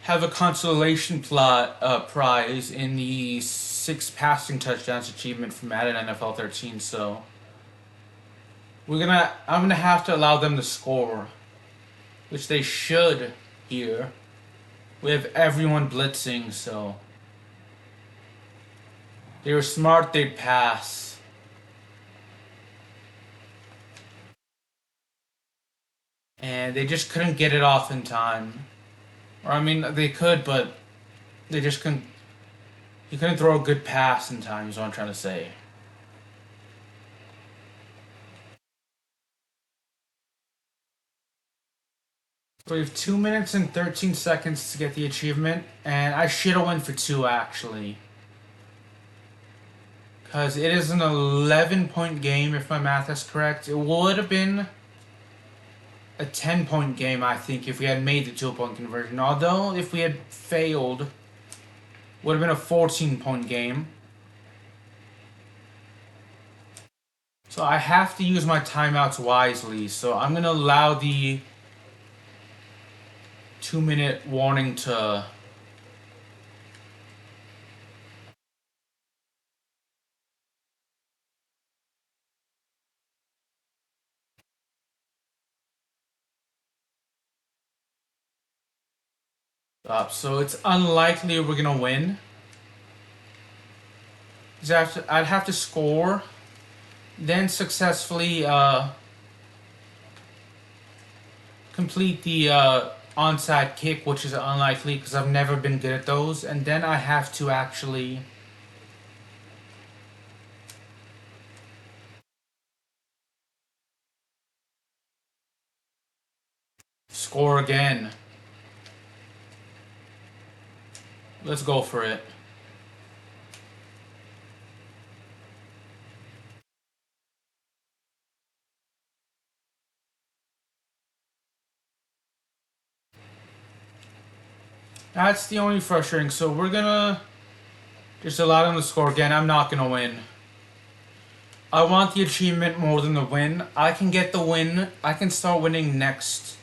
[SPEAKER 1] have a consolation prize in the 6 passing touchdowns achievement from Madden NFL 13. So I'm gonna have to allow them to score, which they should here. We have everyone blitzing, so they were smart. They'd pass. And they just couldn't get it off in time. Or, I mean, they could, but they just couldn't. He couldn't throw a good pass in time, is what I'm trying to say. So we have 2 minutes and 13 seconds to get the achievement, and I should have went for 2, actually. Because it is an 11-point game, if my math is correct. It would have been a 10-point game, I think, if we had made the 2-point conversion. Although, if we had failed, would have been a 14-point game. So I have to use my timeouts wisely. So I'm going to allow the 2-minute warning to... So it's unlikely we're gonna win. I'd have to score, then successfully complete the onside kick, which is unlikely because I've never been good at those, and then I have to actually score again. Let's go for it. That's the only frustrating. So we're gonna just allow them to score again. I'm not gonna win. I want the achievement more than the win. I can get the win. I can start winning next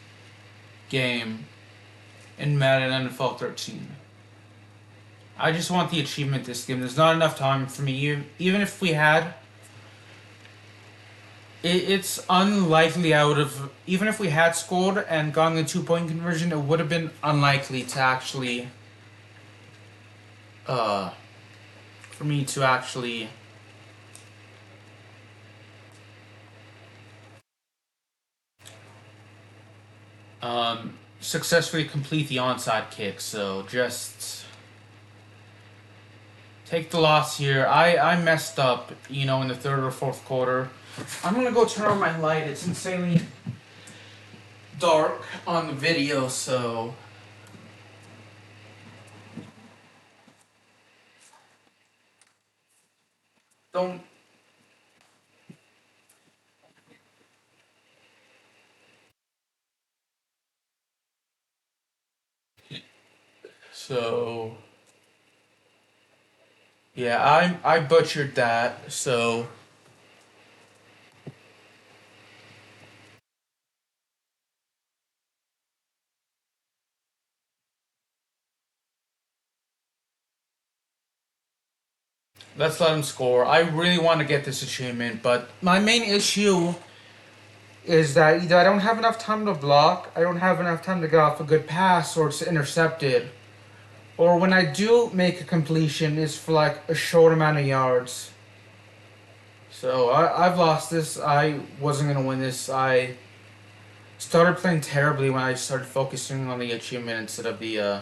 [SPEAKER 1] game in Madden NFL 13. I just want the achievement this game. There's not enough time for me. Even if we had, it's unlikely even if we had scored and gotten the 2-point conversion, it would have been unlikely to actually, for me to actually successfully complete the onside kick. So just take the loss here. I messed up, in the third or fourth quarter. I'm gonna go turn on my light. It's insanely dark on the video, so don't. So yeah, I butchered that. So let's let him score. I really want to get this achievement, but my main issue is that either I don't have enough time to block, I don't have enough time to get off a good pass, or it's intercepted. Or when I do make a completion, it's for like a short amount of yards. So I've lost this. I wasn't going to win this. I started playing terribly when I started focusing on the achievement instead of the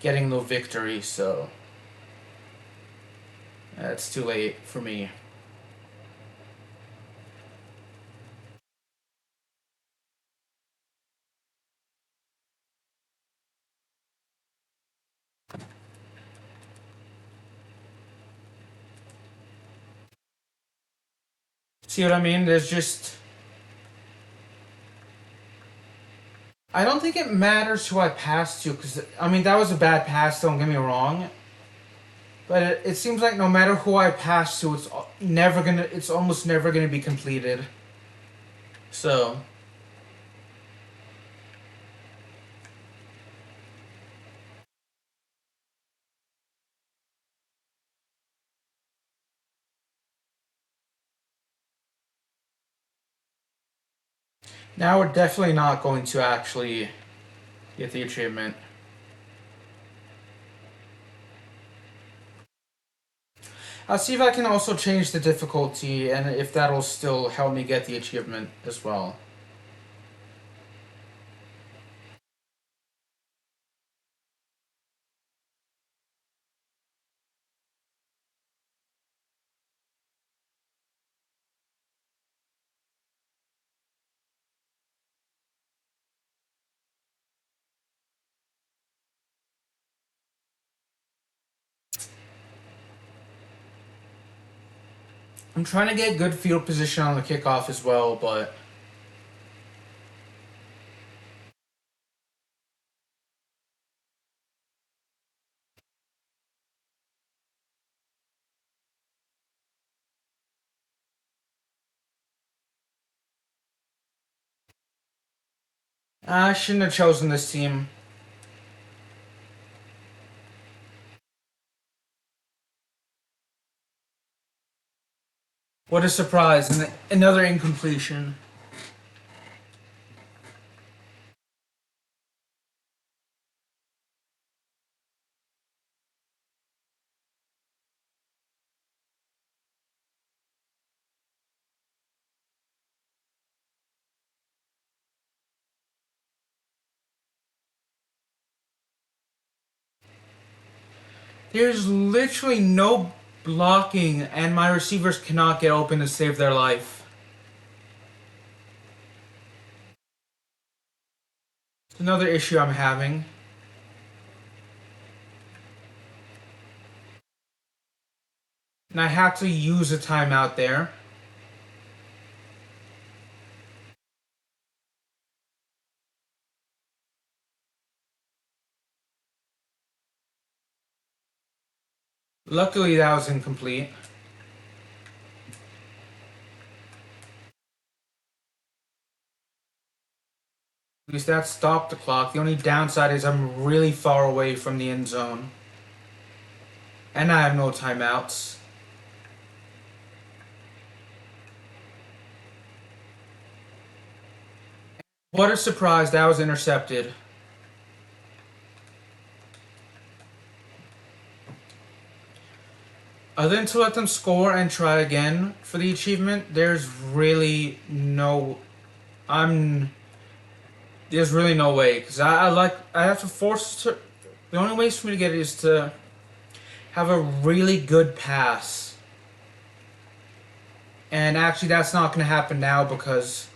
[SPEAKER 1] getting the victory, so it's too late for me. See what I mean? I don't think it matters who I pass to, because, I mean, that was a bad pass, don't get me wrong. But it seems like no matter who I pass to, it's almost never gonna be completed. So now we're definitely not going to actually get the achievement. I'll see if I can also change the difficulty and if that'll still help me get the achievement as well. I'm trying to get good field position on the kickoff as well, but I shouldn't have chosen this team. What a surprise, and another incompletion. There's literally no blocking, and my receivers cannot get open to save their life. It's another issue I'm having. And I have to use a timeout there. Luckily, that was incomplete. At least that stopped the clock. The only downside is I'm really far away from the end zone. And I have no timeouts. What a surprise, that was intercepted. Other than to let them score and try again for the achievement, there's really no way, because I have to force to. The only ways for me to get it is to have a really good pass. And actually, that's not going to happen now, because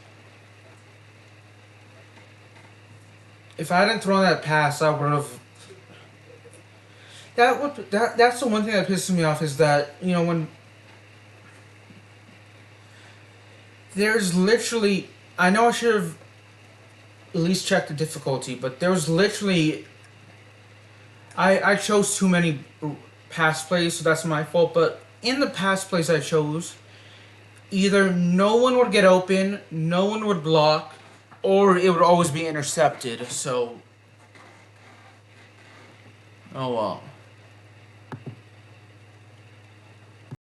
[SPEAKER 1] if I hadn't thrown that pass, I would have. That's the one thing that pisses me off, is that, you know, when there's literally, I know I should have at least checked the difficulty, but there was literally, I chose too many pass plays, so that's my fault. But in the pass plays I chose, either no one would get open, no one would block, or it would always be intercepted. So, oh well.